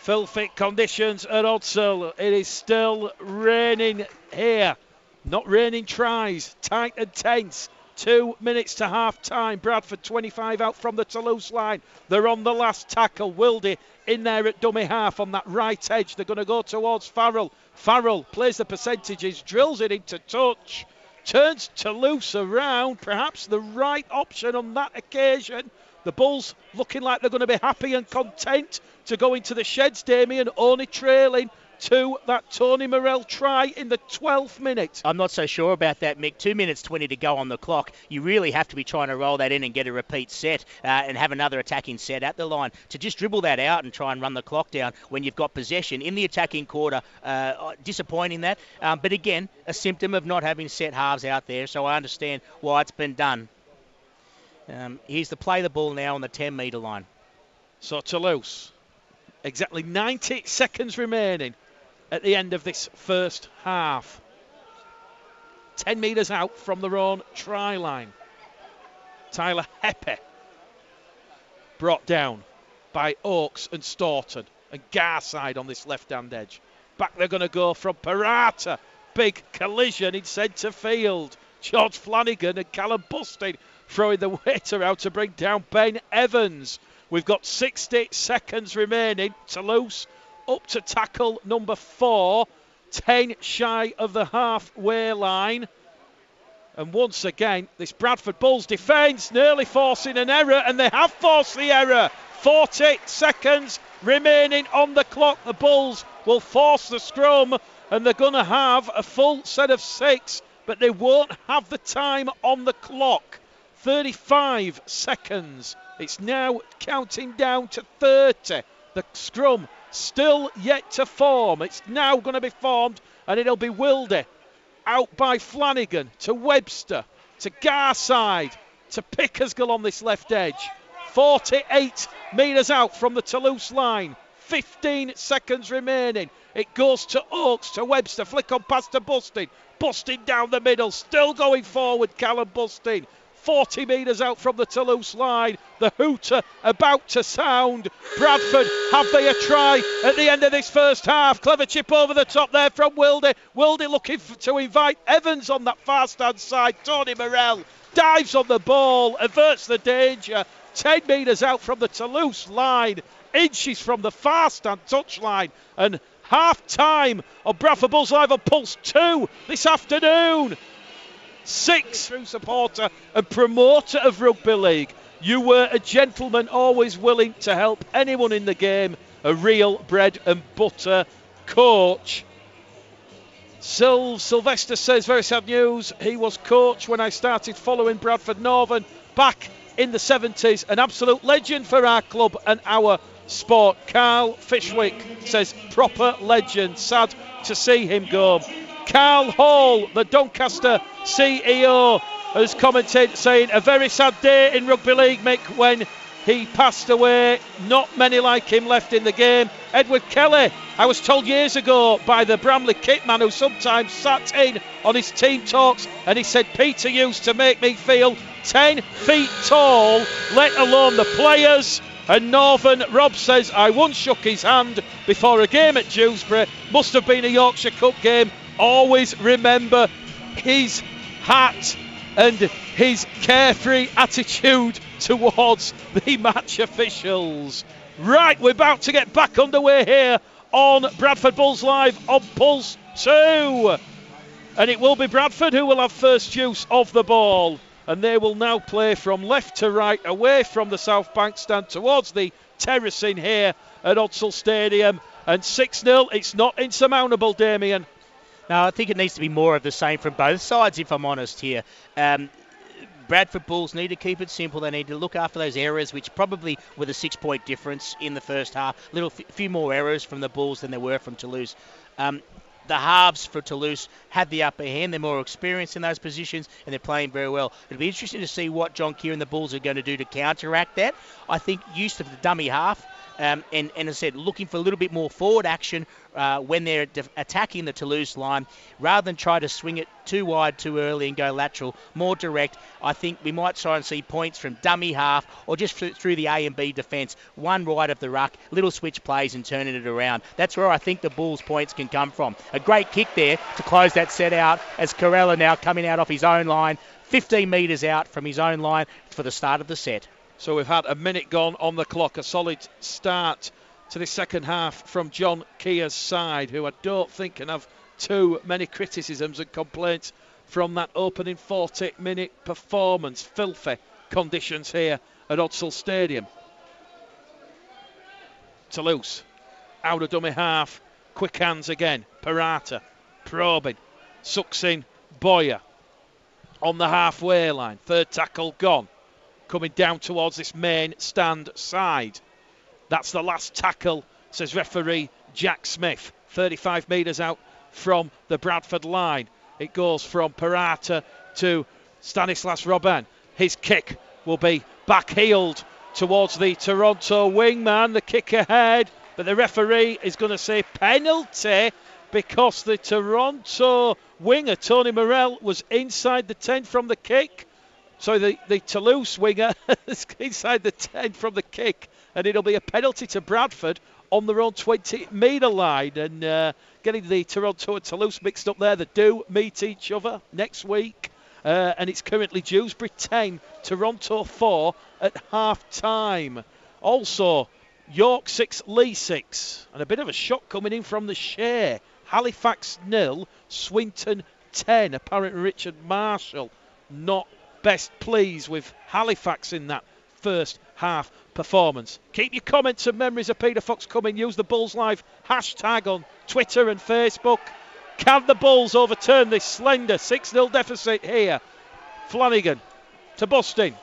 Filthy conditions at Odsel. It is still raining here. Not raining tries. Tight and tense. 2 minutes to half time. Bradford 25 out from the Toulouse line. They're on the last tackle. Wilde in there at dummy half on that right edge. They're going to go towards Farrell. Farrell plays the percentages, drills it into touch, turns Toulouse around. Perhaps the right option on that occasion. The Bulls looking like they're going to be happy and content to go into the sheds, Damien, only trailing to that Tony Morel try in the 12th minute. I'm not so sure about that, Mick. 2 minutes 20 to go on the clock. You really have to be trying to roll that in and get a repeat set and have another attacking set at the line. To just dribble that out and try and run the clock down when you've got possession in the attacking quarter, disappointing that. But again, a symptom of not having set halves out there, so I understand why it's been done. Here's the play the ball now on the 10-metre line. So Toulouse, exactly 90 seconds remaining at the end of this first half. 10 metres out from their own try line. Tyler Heppe brought down by Oakes and Staunton and Garside on this left-hand edge. Back they're going to go from Parata. Big collision in centre field. George Flanagan and Callum Busting throwing the weight around to bring down Ben Evans. We've got 60 seconds remaining. Toulouse up to tackle number 4, 10 shy of the halfway line. And once again, this Bradford Bulls defence nearly forcing an error, and they have forced the error. 40 seconds remaining on the clock. The Bulls will force the scrum, and they're going to have a full set of 6, but they won't have the time on the clock. 35 seconds. It's now counting down to 30. The scrum still yet to form. It's now going to be formed, and it'll be Wilde out by Flanagan to Webster to Garside to Pickersgill on this left edge. 48 metres out from the Toulouse line. 15 seconds remaining. It goes to Oakes, to Webster, flick on past to Bustin. Bustin down the middle, still going forward, Callum Bustin. 40 metres out from the Toulouse line. The hooter about to sound. Bradford, have they a try at the end of this first half? Clever chip over the top there from Wilde. Wilde looking to invite Evans on that far stand side. Tony Morell dives on the ball, averts the danger. 10 metres out from the Toulouse line. Inches from the far stand touchline. And half time of Bradford Bulls Live on Pulse 2 this afternoon. 6 true supporter and promoter of rugby league. You were a gentleman, always willing to help anyone in the game. A real bread and butter coach. Sylvester says, very sad news. He was coach when I started following Bradford Northern back in the 70s. An absolute legend for our club and our sport. Carl Fishwick says, proper legend. Sad to see him go. Carl Hall, the Doncaster CEO, has commented saying, a very sad day in rugby league, Mick, when he passed away. Not many like him left in the game. Edward Kelly, I was told years ago by the Bramley kitman who sometimes sat in on his team talks, and he said, Peter used to make me feel 10 feet tall, let alone the players. And Northern, Rob says, I once shook his hand before a game at Dewsbury. Must have been a Yorkshire Cup game. Always remember his hat and his carefree attitude towards the match officials. Right, we're about to get back underway here on Bradford Bulls Live on Pulse 2. And it will be Bradford who will have first use of the ball. And they will now play from left to right, away from the South Bank stand towards the terracing here at Odsal Stadium. And 6-0, it's not insurmountable, Damien. No, I think it needs to be more of the same from both sides, if I'm honest here. Bradford Bulls need to keep it simple. They need to look after those errors, which probably were the 6-point difference in the first half. A few more errors from the Bulls than there were from Toulouse. The halves for Toulouse had the upper hand. They're more experienced in those positions, and they're playing very well. It'll be interesting to see what John Keir and the Bulls are going to do to counteract that. I think use of the dummy half, and as I said, looking for a little bit more forward action when they're attacking the Toulouse line, rather than try to swing it too wide too early and go lateral, more direct. I think we might try and see points from dummy half or just through the A and B defence, one right of the ruck, little switch plays and turning it around. That's where I think the Bulls' points can come from. A great kick there to close that set out as Corella now coming out off his own line, 15 metres out from his own line for the start of the set. So we've had a minute gone on the clock, a solid start to the second half from John Keir's side, who I don't think can have too many criticisms and complaints from that opening 40-minute performance. Filthy conditions here at Odsal Stadium. Toulouse, out of dummy half, quick hands again. Parata, probing, sucks in Boyer on the halfway line. Third tackle gone. Coming down towards this main stand side. That's the last tackle, says referee Jack Smith. 35 metres out from the Bradford line. It goes from Parata to Stanislas Robin. His kick will be back-heeled towards the Toronto wingman. The kick ahead, but the referee is going to say penalty because the Toronto winger, Tony Morell, was inside the 10 from the kick. So the Toulouse winger is inside the 10 from the kick, and it'll be a penalty to Bradford on their own 20-metre line. And getting the Toronto and Toulouse mixed up there, they do meet each other next week. And it's currently Dewsbury 10, Toronto 4 at half-time. Also, York 6, Leigh 6. And a bit of a shock coming in from the share. Halifax 0, Swinton 10. Apparently Richard Marshall not best pleased with Halifax in that first half performance. Keep your comments and memories of Peter Fox coming. Use the Bulls Live hashtag on Twitter and Facebook. Can the Bulls overturn this slender 6-0 deficit here? Flanagan to Bustin.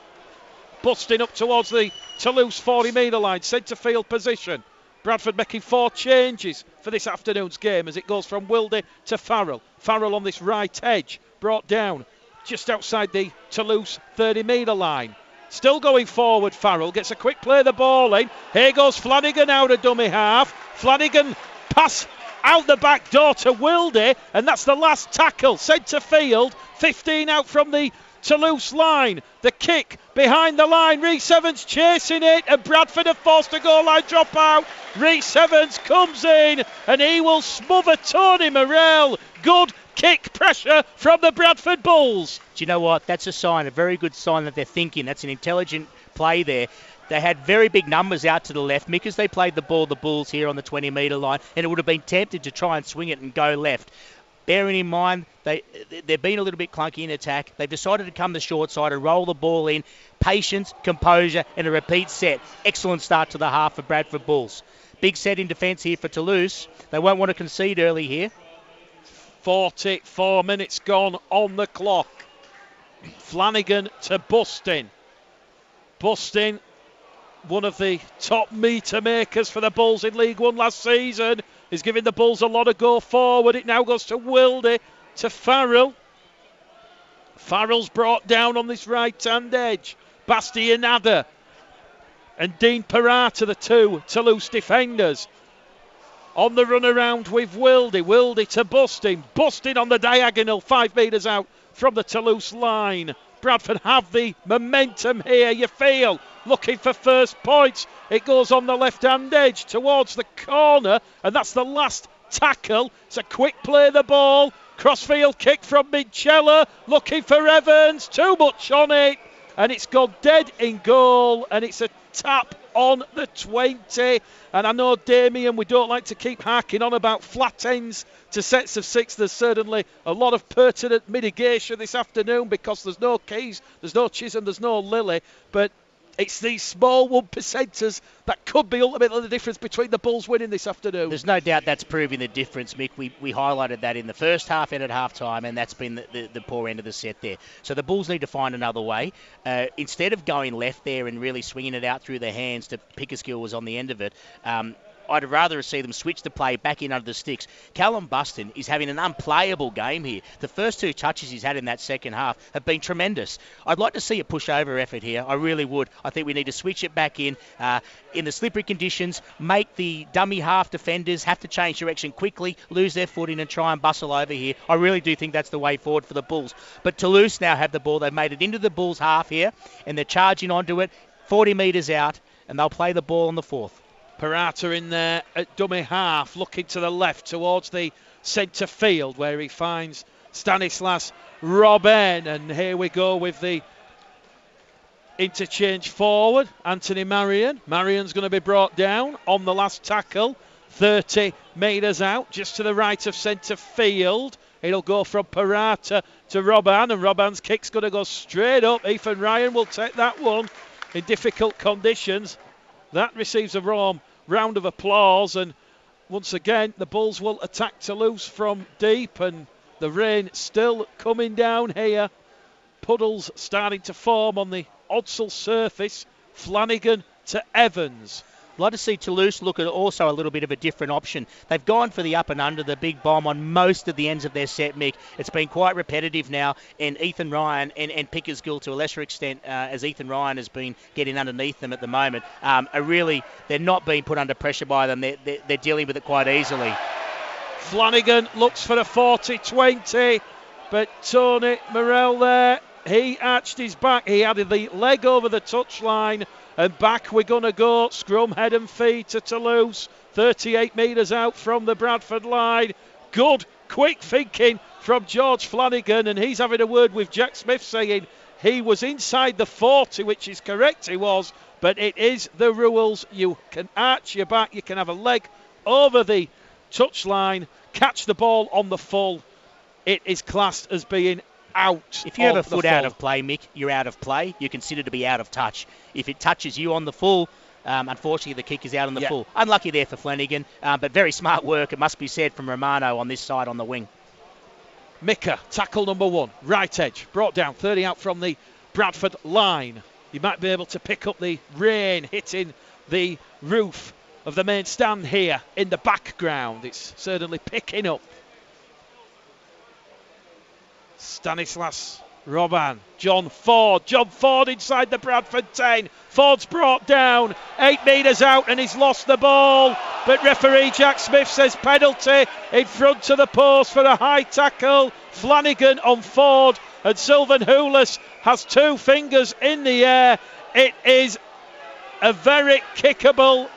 Bustin up towards the Toulouse 40-metre line. Centre field position. Bradford making 4 changes for this afternoon's game as it goes from Wilde to Farrell. Farrell on this right edge. Brought down just outside the Toulouse 30-metre line. Still going forward, Farrell gets a quick play the ball in. Here goes Flanagan out of dummy half. Flanagan pass out the back door to Wilde, and that's the last tackle. Centre field, 15 out from the Toulouse line. The kick behind the line. Rhys Evans chasing it, and Bradford are forced to goal line drop out. Rhys Evans comes in, and he will smother Tony Morell. Good kick pressure from the Bradford Bulls. Do you know what? That's a sign, a very good sign that they're thinking. That's an intelligent play there. They had very big numbers out to the left because they played the Bulls here on the 20-metre line, and it would have been tempted to try and swing it and go left. Bearing in mind, they've been a little bit clunky in attack. They've decided to come the short side and roll the ball in. Patience, composure, and a repeat set. Excellent start to the half for Bradford Bulls. Big set in defence here for Toulouse. They won't want to concede early here. 44 minutes gone on the clock. Flanagan to Bustin. Bustin, one of the top meter makers for the Bulls in League One last season, is giving the Bulls a lot of go forward. It now goes to Wilde, to Farrell. Farrell's brought down on this right-hand edge. Bastianada and Dean Parata, the two Toulouse defenders. On the run around with Wilde. Wilde to Bustin. Bustin on the diagonal, 5 metres out from the Toulouse line. Bradford have the momentum here, you feel. Looking for first points. It goes on the left-hand edge towards the corner, and that's the last tackle. It's a quick play the ball. Crossfield kick from Minchella. Looking for Evans. Too much on it. And it's gone dead in goal, and it's a tap on the 20. And I know, Damien, we don't like to keep harking on about flat ends to sets of 6. There's certainly a lot of pertinent mitigation this afternoon because there's no Keys, there's no Chisholm, there's no Lilly. But it's these small 1%ers that could be ultimately the difference between the Bulls winning this afternoon. There's no doubt that's proving the difference, Mick. We highlighted that in the first half and at half-time, and that's been the poor end of the set there. So the Bulls need to find another way. Instead of going left there and really swinging it out through their hands to Pickersgill was on the end of it, I'd rather see them switch the play back in under the sticks. Callum Bustin is having an unplayable game here. The first 2 touches he's had in that second half have been tremendous. I'd like to see a push-over effort here. I really would. I think we need to switch it back in the slippery conditions, make the dummy half defenders have to change direction quickly, lose their footing and try and bustle over here. I really do think that's the way forward for the Bulls. But Toulouse now have the ball. They've made it into the Bulls half here, and they're charging onto it, 40 metres out, and they'll play the ball on the 4th. Parata in there at dummy half, looking to the left towards the centre field where he finds Stanislas Robben. And here we go with the interchange forward. Anthony Marion. Marion's going to be brought down on the last tackle. 30 metres out, just to the right of centre field. It'll go from Parata to Robben, and Robben's kick's going to go straight up. Ethan Ryan will take that one in difficult conditions. That receives a warm round of applause, and once again the Bulls will attack Toulouse from deep, and the rain still coming down here. Puddles starting to form on the Odsal surface. Flanagan to Evans. I'd like to see Toulouse look at also a little bit of a different option. They've gone for the up and under, the big bomb on most of the ends of their set, Mick. It's been quite repetitive now, and Ethan Ryan and Pickersgill to a lesser extent, as Ethan Ryan has been getting underneath them at the moment, they're not being put under pressure by them. They're dealing with it quite easily. Flanagan looks for a 40-20, but Tony Morell there, he arched his back. He added the leg over the touchline. And back we're going to go. Scrum, head and feet to Toulouse. 38 metres out from the Bradford line. Good, quick thinking from George Flanagan. And he's having a word with Jack Smith saying he was inside the 40, which is correct, he was. but it is the rules. You can arch your back, you can have a leg over the touchline, catch the ball on the full. It is classed as being out. If you have a foot out of play, Mick, you're out of play. You're considered to be out of touch. If it touches you on the full, unfortunately the kick is out on the full. Unlucky there for Flanagan, but very smart work, it must be said, from Romano on this side on the wing. Mika, tackle number 1, right edge, brought down, 30 out from the Bradford line. You might be able to pick up the rain hitting the roof of the main stand here in the background. It's certainly picking up. Stanislas Robban, John Ford inside the Bradford 10. Ford's brought down, 8 metres out, and he's lost the ball. But referee Jack Smith says penalty in front of the post for a high tackle. Flanagan on Ford, and Sylvan Houlis has 2 fingers in the air. It is a very kickable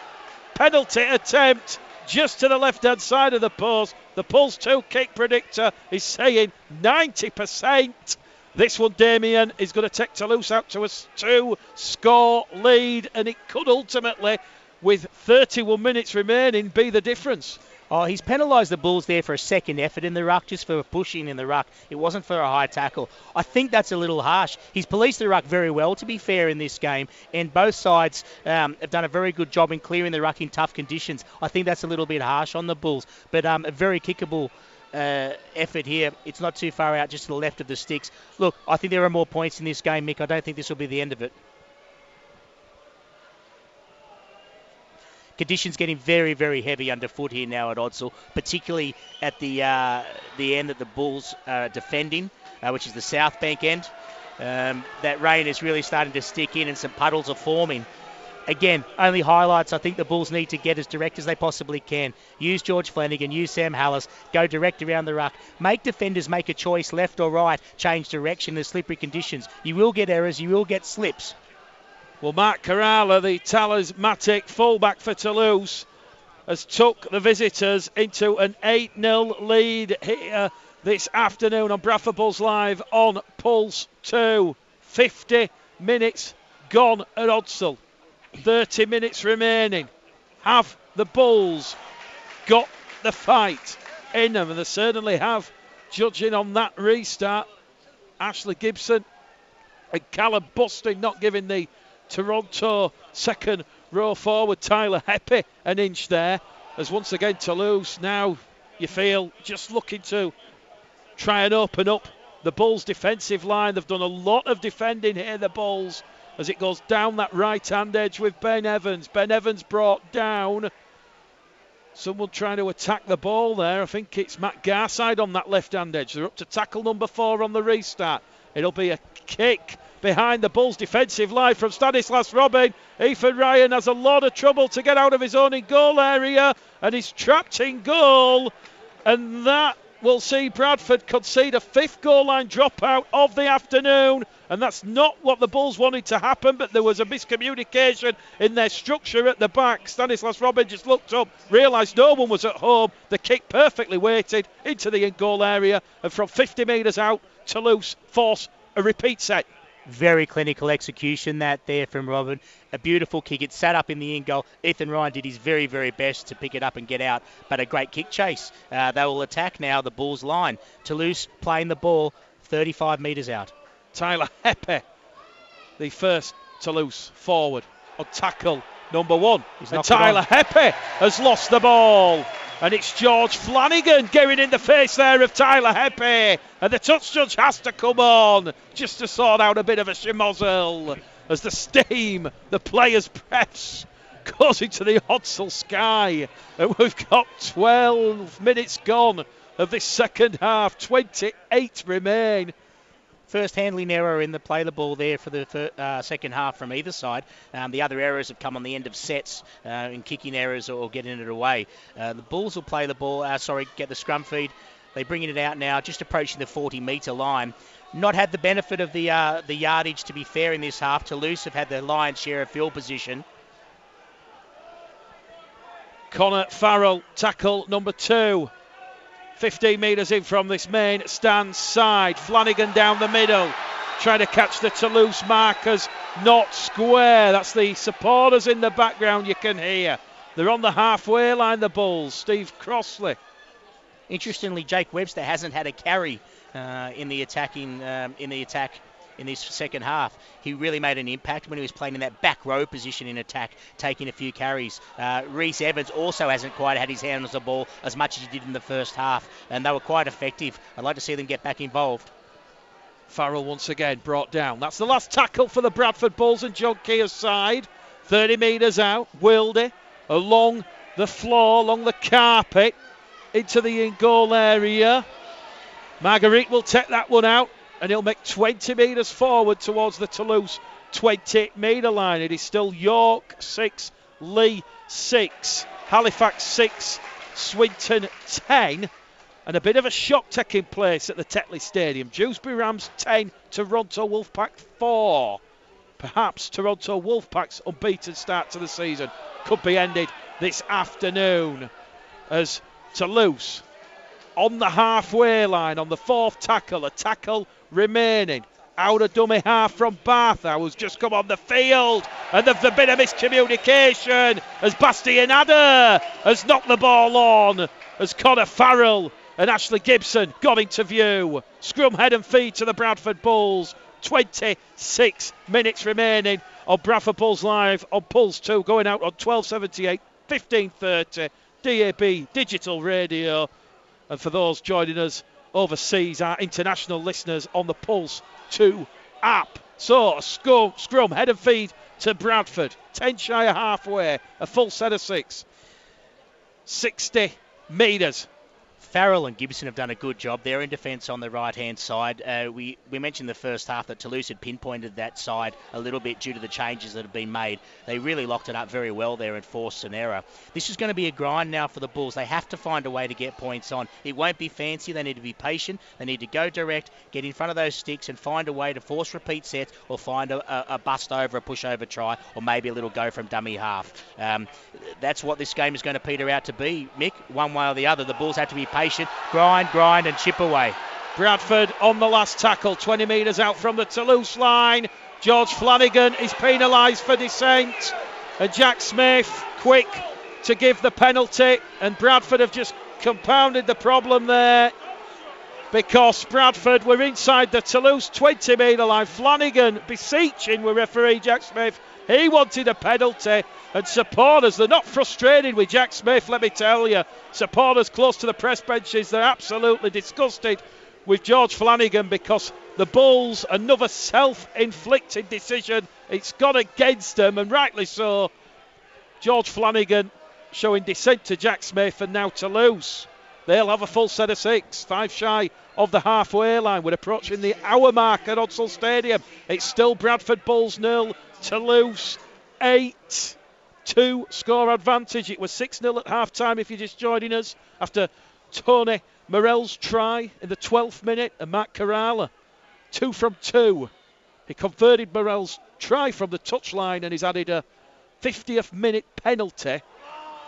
penalty attempt just to the left-hand side of the post. The Pulse 2 kick predictor is saying 90%. This one, Damien, is going to take Toulouse out to a 2-score lead, and it could ultimately, with 31 minutes remaining, be the difference. Oh, he's penalised the Bulls there for a second effort in the ruck, just for pushing in the ruck. It wasn't for a high tackle. I think that's a little harsh. He's policed the ruck very well, to be fair, in this game, and both sides have done a very good job in clearing the ruck in tough conditions. I think that's a little bit harsh on the Bulls, but a very kickable effort here. It's not too far out, just to the left of the sticks. Look, I think there are more points in this game, Mick. I don't think this will be the end of it. Conditions getting very, very heavy underfoot here now at Odsal, particularly at the end that the Bulls are defending, which is the South Bank end. That rain is really starting to stick in, and some puddles are forming. Again, only highlights. I think the Bulls need to get as direct as they possibly can. Use George Flanagan, use Sam Hallis, go direct around the ruck. Make defenders make a choice, left or right, change direction in slippery conditions. You will get errors, you will get slips. Well, Mark Corrala, the talismanic fullback for Toulouse, has took the visitors into an 8-0 lead here this afternoon on Bradford Bulls Live on Pulse 2. 50 minutes gone at Odsal. 30 minutes remaining. Have the Bulls got the fight in them? And they certainly have, judging on that restart. Ashley Gibson and Callum Busting not giving the Toronto second row forward Tyler Heppy an inch there, as once again Toulouse now, you feel, just looking to try and open up the Bulls defensive line. They've done a lot of defending here, the Bulls, as it goes down that right hand edge with Ben Evans. Ben Evans brought down. Someone trying to attack the ball there. I think it's Matt Garside on that left hand edge. They're up to tackle number 4 on the restart. It'll be a kick behind the Bulls defensive line from Stanislas Robban. Ethan Ryan has a lot of trouble to get out of his own in goal area, and he's trapped in goal, and that will see Bradford concede a 5th goal line dropout of the afternoon, and that's not what the Bulls wanted to happen, but there was a miscommunication in their structure at the back. Stanislas Robban just looked up, realised no one was at home. The kick perfectly weighted into the in-goal area, and from 50 metres out, Toulouse force a repeat set. Very clinical execution that there from Robban. A beautiful kick. It sat up in the in goal. Ethan Ryan did his very, very best to pick it up and get out, but a great kick chase. They will attack now the Bulls line. Toulouse playing the ball 35 metres out. Tyler Heppy, the first Toulouse forward on tackle number 1. And Tyler Heppy has lost the ball. And it's George Flanagan getting in the face there of Tyler Heppy. And the touch judge has to come on just to sort out a bit of a schmozzle as the steam, the players' press, goes into the Odsal sky. And we've got 12 minutes gone of this second half. 28 remain. First handling error in the play the ball there for the second half from either side. The other errors have come on the end of sets in kicking errors or getting it away. The Bulls will play the ball, get the scrum feed. They're bringing it out now, just approaching the 40-metre line. Not had the benefit of the yardage, to be fair, in this half. Toulouse have had the lion's share of field position. Connor Farrell, tackle number 2. 15 metres in from this main stand side. Flanagan down the middle. trying to catch the Toulouse markers, not square. That's the supporters in the background you can hear. They're on the halfway line, the Bulls. Steve Crossley. Interestingly, Jake Webster hasn't had a carry in the attack in this second half. He really made an impact when he was playing in that back row position in attack, taking a few carries. Reece Evans also hasn't quite had his hand on the ball as much as he did in the first half, and they were quite effective. I'd like to see them get back involved. Farrell once again brought down. That's the last tackle for the Bradford Bulls and John Keir's side. 30 metres out. Wilde along the floor, along the carpet, into the in-goal area. Marguerite will take that one out, and he'll make 20 metres forward towards the Toulouse 20-metre line. It is still York 6, Leigh 6, Halifax 6, Swinton 10. And a bit of a shock taking place at the Tetley Stadium. Dewsbury Rams 10, Toronto Wolfpack 4. Perhaps Toronto Wolfpack's unbeaten start to the season could be ended this afternoon as Toulouse on the halfway line on the fourth tackle. A tackle remaining. Out of dummy half from Bartha, who's just come on the field. And there's a bit of miscommunication as Bastianada has knocked the ball on as Connor Farrell and Ashley Gibson got into view. Scrum head and feet to the Bradford Bulls. 26 minutes remaining on Bradford Bulls Live on Pulse 2, going out on 1278, 1530, DAB Digital Radio. And for those joining us overseas, our international listeners on the Pulse 2 app. So a scrum head and feed to Bradford. 10 shy of halfway. A full set of 6. 60 metres. Farrell and Gibson have done a good job there in defence on the right-hand side. We mentioned the first half that Toulouse had pinpointed that side a little bit due to the changes that have been made. They really locked it up very well there and forced an error. This is going to be a grind now for the Bulls. They have to find a way to get points on. It won't be fancy. They need to be patient. They need to go direct, get in front of those sticks and find a way to force repeat sets or find a bust over, a push over try, or maybe a little go from dummy half. That's what this game is going to peter out to be, Mick, one way or the other. The Bulls have to be patient, grind and chip away. Bradford on the last tackle, 20 metres out from the Toulouse line. George Flanagan is penalised for dissent, and Jack Smith quick to give the penalty, and Bradford have just compounded the problem there because Bradford were inside the Toulouse 20 metre line. Flanagan beseeching with referee Jack Smith. He wanted a penalty, and supporters, they're not frustrated with Jack Smith, let me tell you. Supporters close to the press benches, they're absolutely disgusted with George Flanagan because the Bulls, another self-inflicted decision, it's gone against them, and rightly so. George Flanagan showing dissent to Jack Smith, and now Toulouse. They'll have a full set of 6, 5 shy of the halfway line. We're approaching the hour mark at Odsal Stadium. It's still Bradford Bulls 0, Toulouse 8. 2 score advantage. It was 6-0 at half-time if you're just joining us after Tony Morell's try in the 12th minute, and Matt Kerala 2 from 2. He converted Morell's try from the touchline, and he's added a 50th minute penalty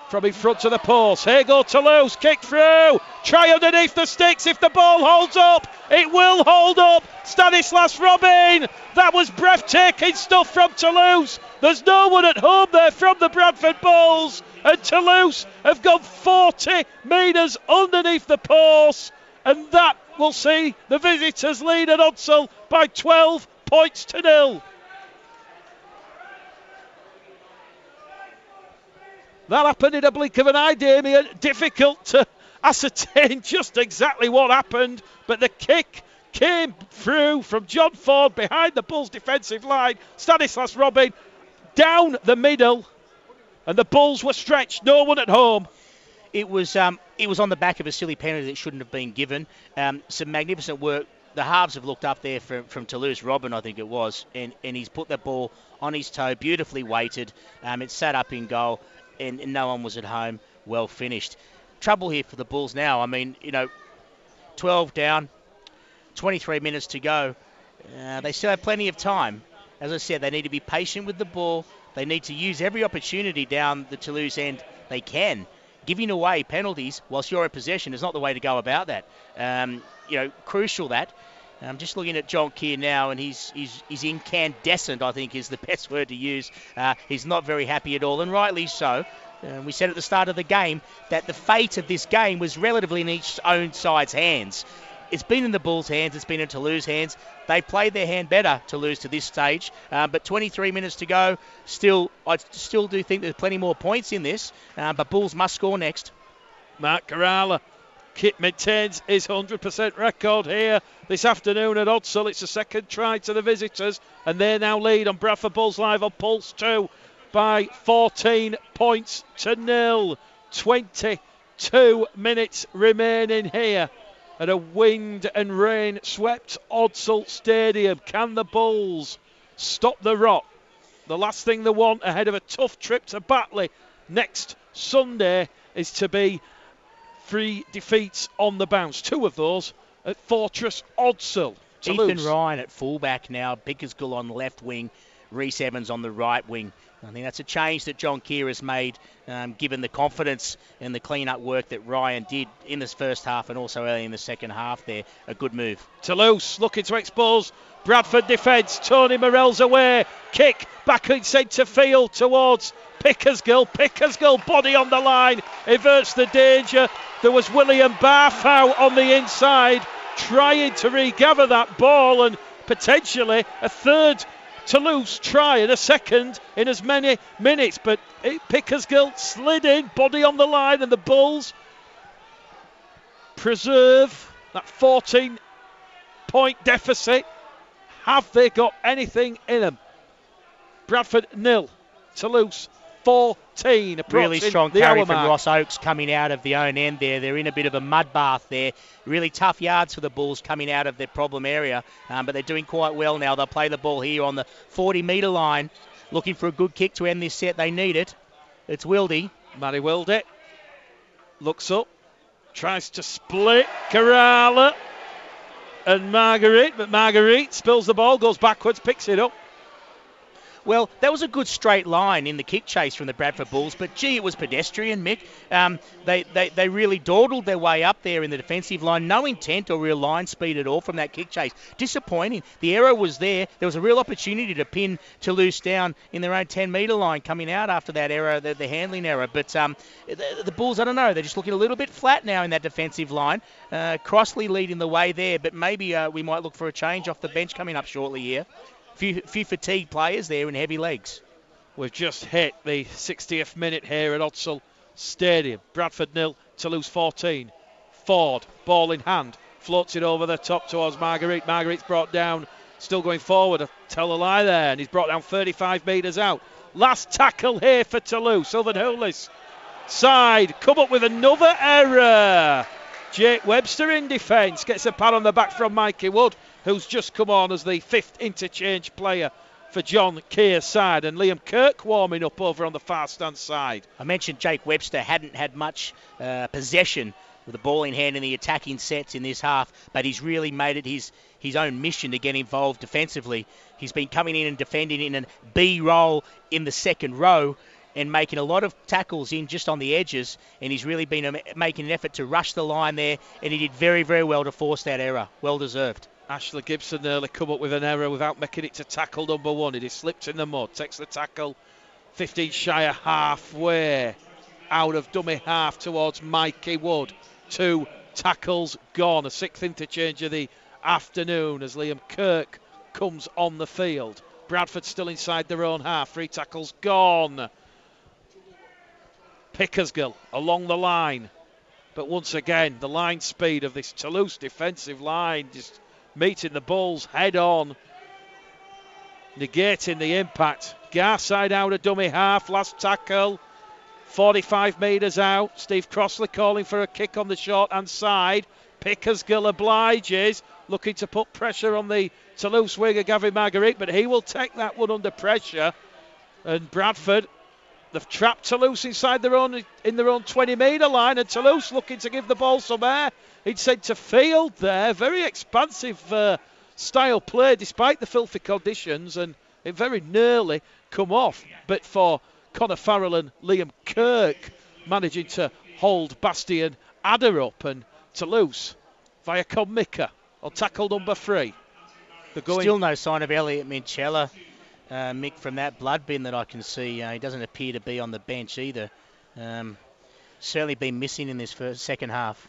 from in front of the post. Here go Toulouse, kick through, try underneath the sticks. If the ball holds up, it will hold up. Stanislas Robin, that was breathtaking stuff from Toulouse. There's no one at home there from the Bradford Bulls, and Toulouse have gone 40 metres underneath the post, and that will see the visitors lead at Odsal by 12 points to 0. That happened in a blink of an eye, Damien. Difficult to ascertain just exactly what happened, but the kick came through from John Ford behind the Bulls' defensive line. Stanislas Robin down the middle, and the Bulls were stretched. No one at home. It was on the back of a silly penalty that shouldn't have been given. Some magnificent work. The halves have looked up there from Toulouse. Robin, I think it was, and he's put that ball on his toe, beautifully weighted. It sat up in goal. And no one was at home. Well finished. Trouble here for the Bulls now. I mean, 12 down, 23 minutes to go. They still have plenty of time. As I said, they need to be patient with the ball. They need to use every opportunity down the Toulouse end they can. Giving away penalties whilst you're in possession is not the way to go about that. Crucial that. I'm just looking at John Keir now, and he's incandescent, I think is the best word to use. He's not very happy at all, and rightly so. We said at the start of the game that the fate of this game was relatively in each own side's hands. It's been in the Bulls' hands, it's been in Toulouse' hands. They played their hand better, Toulouse, to this stage. But 23 minutes to go. I still do think there's plenty more points in this, but Bulls must score next. Mark Carrala maintains his 100% record here this afternoon at Odsal. It's a second try to the visitors, and they now lead on Bradford Bulls Live on Pulse 2 by 14 points to nil. 22 minutes remaining here at a wind and rain swept Odsal Stadium. Can the Bulls stop the rot? The last thing they want ahead of a tough trip to Batley next Sunday is to be 3 defeats on the bounce. 2 of those at Fortress Odsal. Ethan Ryan at fullback now, Pickersgill on the left wing, Rhys Evans on the right wing. I think that's a change that John Keir has made, given the confidence and the clean-up work that Ryan did in this first half and also early in the second half there. A good move. Toulouse looking to expose Bradford defence. Tony Morell's away. Kick back in centre field towards Pickersgill. Pickersgill body on the line. Averts the danger. There was William Barfow on the inside trying to regather that ball, and potentially a third Toulouse try and a second in as many minutes, but Pickersgill slid in, body on the line, and the Bulls preserve that 14-point deficit. Have they got anything in them? Bradford 0, Toulouse 14. Really strong carry from Ross Oakes coming out of the own end there. They're in a bit of a mud bath there. Really tough yards for the Bulls coming out of their problem area, but they're doing quite well now. They'll play the ball here on the 40-metre line, looking for a good kick to end this set. They need it. It's Wildy. Matty Wildy looks up, tries to split Carrala and Marguerite, but Marguerite spills the ball, goes backwards, picks it up. Well, that was a good straight line in the kick chase from the Bradford Bulls, but gee, it was pedestrian, Mick. They really dawdled their way up there in the defensive line. No intent or real line speed at all from that kick chase. Disappointing. The error was there. There was a real opportunity to pin Toulouse down in their own 10-metre line coming out after that error, the handling error. But the Bulls, I don't know, they're just looking a little bit flat now in that defensive line. Crossley leading the way there, but maybe we might look for a change off the bench coming up shortly here. Few fatigued players there in heavy legs. We've just hit the 60th minute here at Odsal Stadium. Bradford 0, Toulouse 14. Ford, ball in hand, floats it over the top towards Marguerite. Marguerite's brought down, still going forward. I tell a lie there, and he's brought down 35 metres out. Last tackle here for Toulouse. Owen Houlis side, come up with another error. Jake Webster in defence, gets a pat on the back from Mikey Wood, who's just come on as the 5th interchange player for John Keir's side, and Liam Kirk warming up over on the far stand side. I mentioned Jake Webster hadn't had much possession with the ball in hand in the attacking sets in this half, but he's really made it his own mission to get involved defensively. He's been coming in and defending in a B role in the second row and making a lot of tackles in just on the edges, and he's really been making an effort to rush the line there, and he did very, very well to force that error. Well deserved. Ashley Gibson nearly come up with an error without making it to tackle number 1. It is slipped in the mud, takes the tackle 15 shy of halfway out of dummy half towards Mikey Wood. 2 tackles gone, a 6th interchange of the afternoon as Liam Kirk comes on the field. Bradford still inside their own half, 3 tackles gone. Pickersgill along the line, but once again the line speed of this Toulouse defensive line just meeting the Bulls head on, negating the impact. Garside out of dummy half, last tackle 45 metres out. Steve Crossley calling for a kick on the short hand side. Pickersgill obliges, looking to put pressure on the Toulouse winger Gavin Marguerite, but he will take that one under pressure. And Bradford, they've trapped Toulouse inside their own 20-metre line, and Toulouse looking to give the ball some air. He'd sent to field there. Very expansive style play despite the filthy conditions, and it very nearly come off. But for Connor Farrell and Liam Kirk managing to hold Bastien Adder up, and Toulouse via Con Mika on tackle number 3. They're going. Still no sign of Elliot Minchella, Mick, from that blood bin that I can see. He doesn't appear to be on the bench either. Certainly been missing in this second half.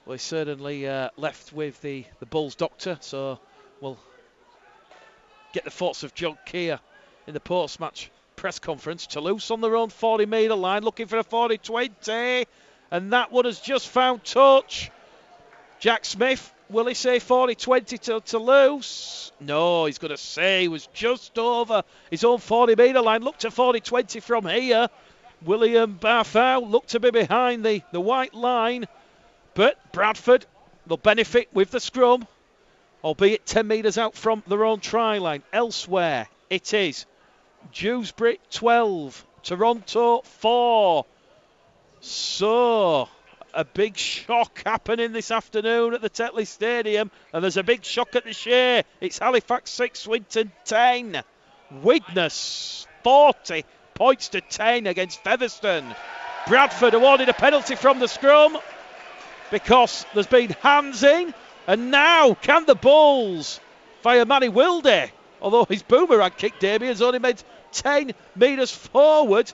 Well, he's certainly left with the Bulls doctor, so we'll get the thoughts of John Keir in the post-match press conference. Toulouse on their own 40-metre line, looking for a 40-20, and that one has just found touch. Jack Smith, will he say 40-20 to Toulouse? No, he's going to say he was just over his own 40-metre line. Looked at 40-20 from here. William Barfow looked to be behind the white line, but Bradford, they'll benefit with the scrum, albeit 10 metres out from their own try line. Elsewhere, it is Dewsbury 12, Toronto 4. So, a big shock happening this afternoon at the Tetley Stadium, and there's a big shock at the Shea. It's Halifax 6, Swinton 10. Widnes 40 points to 10 against Featherstone. Bradford awarded a penalty from the scrum because there's been hands in, and now can the Bulls via Manny Wilde, although his boomerang kick, Damien's only made 10 metres forward,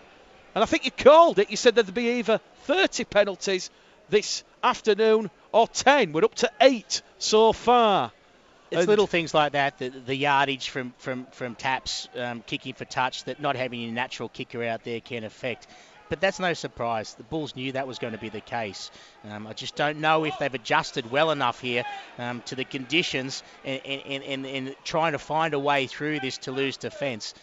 and I think you called it. You said there'd be either 30 penalties this afternoon or 10. We're up to 8 so far. It's little things like that, the yardage from taps, kicking for touch, that not having a natural kicker out there can affect. But that's no surprise. The Bulls knew that was going to be the case. I just don't know if they've adjusted well enough here to the conditions and trying to find a way through this Toulouse defence.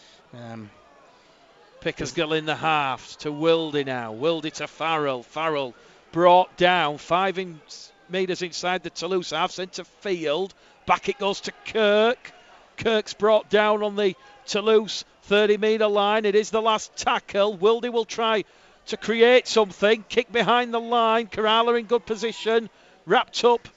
Pickersgill in the half to Wilde now. Wilde to Farrell. Farrell brought down 5 metres inside the Toulouse half, centre field. Back it goes to Kirk. Kirk's brought down on the Toulouse 30-metre line. It is the last tackle. Wilde will try to create something. Kick behind the line. Kerala in good position. Wrapped up.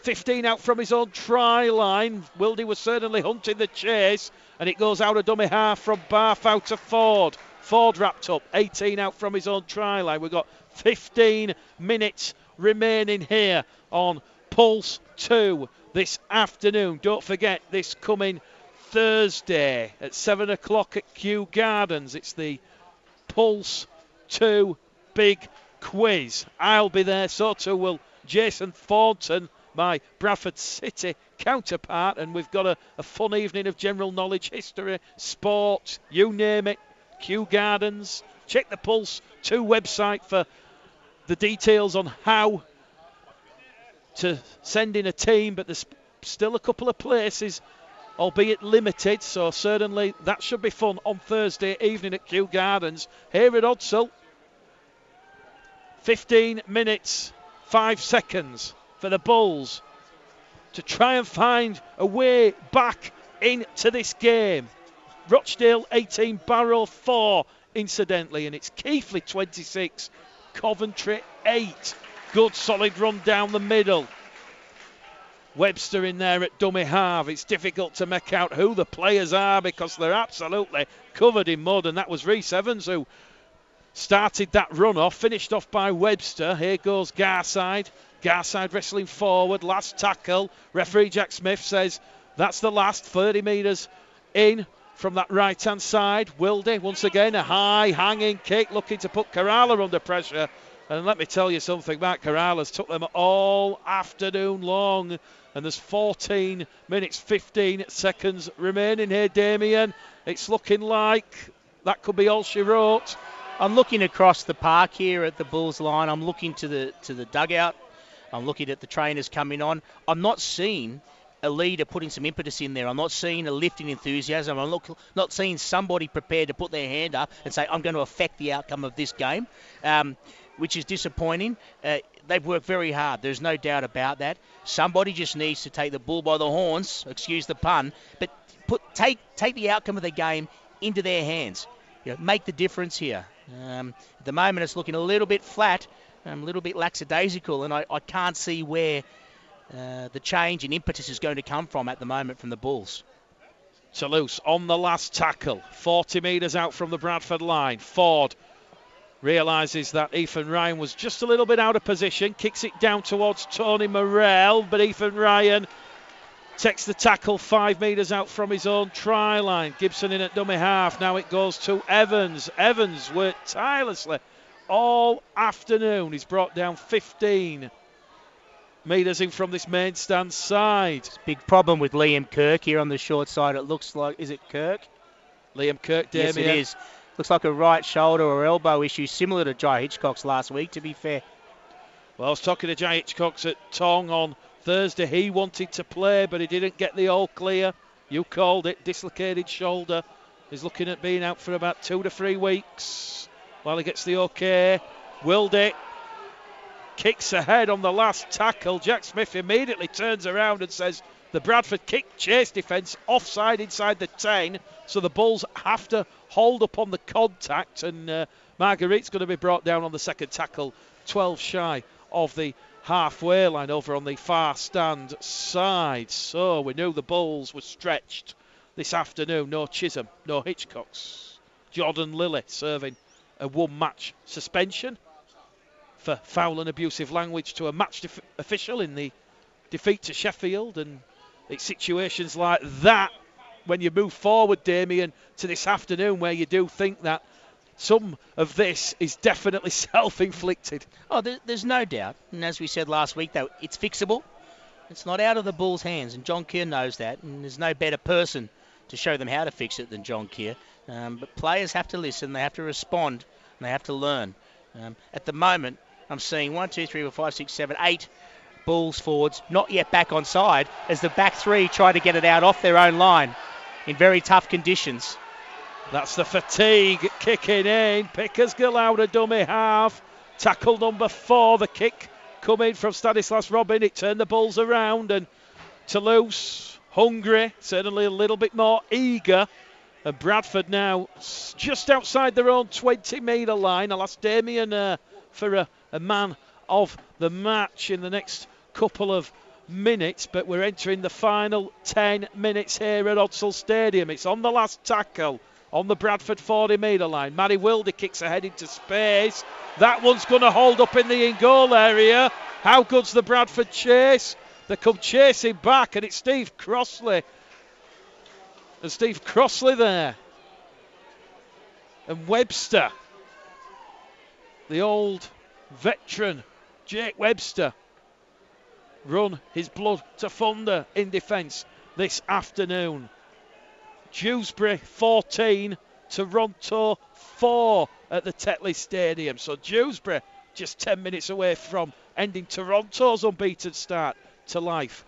15 out from his own try line. Wilde was certainly hunting the chase. And it goes out of dummy half from Barfow to Ford. Ford wrapped up. 18 out from his own try line. We've got 15 minutes remaining here on Pulse 2 this afternoon. Don't forget, this coming Thursday at 7 o'clock at Kew Gardens. It's the Pulse 2 Big Quiz. I'll be there, so too will Jason Thornton, my Bradford City counterpart, and we've got a fun evening of general knowledge, history, sport, you name it. Kew Gardens. Check the Pulse 2 website for the details on how to send in a team, but there's still a couple of places, albeit limited, so certainly that should be fun on Thursday evening at Kew Gardens here at Odsal. 15 minutes 5 seconds for the Bulls to try and find a way back into this game. Rochdale 18, Barrow 4 incidentally, and it's Keighley 26, Coventry 8. Good solid run down the middle. Webster in there at dummy half. It's difficult to make out who the players are because they're absolutely covered in mud, and that was Rhys Evans who started that run off, finished off by Webster. Here goes Garside. Garside wrestling forward, last tackle. Referee Jack Smith says that's the last. 30 metres in from that right hand side. Wilde once again, a high hanging kick, looking to put Kerala under pressure. And let me tell you something, Matt Kerala's took them all afternoon long. And there's 14 minutes, 15 seconds remaining here, Damien. It's looking like that could be all she wrote. I'm looking across the park here at the Bulls line. I'm looking to the dugout. I'm looking at the trainers coming on. I'm not seeing a leader putting some impetus in there. I'm not seeing a lift in enthusiasm. I'm not seeing somebody prepared to put their hand up and say, I'm going to affect the outcome of this game, which is disappointing. They've worked very hard. There's no doubt about that. Somebody just needs to take the bull by the horns, excuse the pun, but take the outcome of the game into their hands. Make the difference here. At the moment, it's looking a little bit flat, a little bit lackadaisical, and I can't see where the change in impetus is going to come from at the moment from the Bulls. Toulouse on the last tackle, 40 metres out from the Bradford line. Ford realises that Ethan Ryan was just a little bit out of position, kicks it down towards Tony Morell, but Ethan Ryan takes the tackle 5 metres out from his own try line. Gibson in at dummy half. Now it goes to Evans. Evans worked tirelessly all afternoon. He's brought down 15 metres in from this main stand side. Big problem with Liam Kirk here on the short side. It looks like, is it Kirk? Liam Kirk, Damien. Yes, it is. Looks like a right shoulder or elbow issue similar to Jai Hitchcock's last week, to be fair. Well, I was talking to Jai Hitchcock's at Tong on Thursday. He wanted to play, but he didn't get the all clear. You called it. Dislocated shoulder. He's looking at being out for about 2 to 3 weeks while he gets the okay. Wilde kicks ahead on the last tackle. Jack Smith immediately turns around and says the Bradford kick chase defence offside inside the 10, so the Bulls have to hold up on the contact, and Marguerite's going to be brought down on the second tackle, 12 shy of the halfway line over on the far stand side. So we knew the Bulls were stretched this afternoon. No Chisholm, no Hitchcocks. Jordan Lilly serving a 1-match suspension for foul and abusive language to a match official in the defeat to Sheffield. And it's situations like that when you move forward, Damien, to this afternoon where you do think that some of this is definitely self-inflicted. Oh, there's no doubt. And as we said last week, though, it's fixable. It's not out of the Bulls' hands, and John Keir knows that. And there's no better person to show them how to fix it than John Keir. But players have to listen, they have to respond, and they have to learn. At the moment, I'm seeing 1, 2, 3, 4, 5, 6, 7, 8 Bulls forwards not yet back on side as the back three try to get it out off their own line in very tough conditions. That's the fatigue kicking in. Pickersgill out of dummy half. Tackle number 4. The kick coming from Stanislas Robin. It turned the Bulls around, and Toulouse hungry, certainly a little bit more eager. And Bradford now just outside their own 20-metre line. I'll ask Damien for a man of the match in the next couple of minutes, but we're entering the final 10 minutes here at Odsal Stadium. It's on the last tackle on the Bradford 40-metre line. Matty Wilde kicks ahead into space. That one's going to hold up in the in-goal area. How good's the Bradford chase? They come chasing back, and it's Steve Crossley. And Steve Crossley there. And Webster, the old veteran, Jake Webster, run his blood to thunder in defence this afternoon. Dewsbury 14, Toronto 4 at the Tetley Stadium. So Dewsbury just 10 minutes away from ending Toronto's unbeaten start to life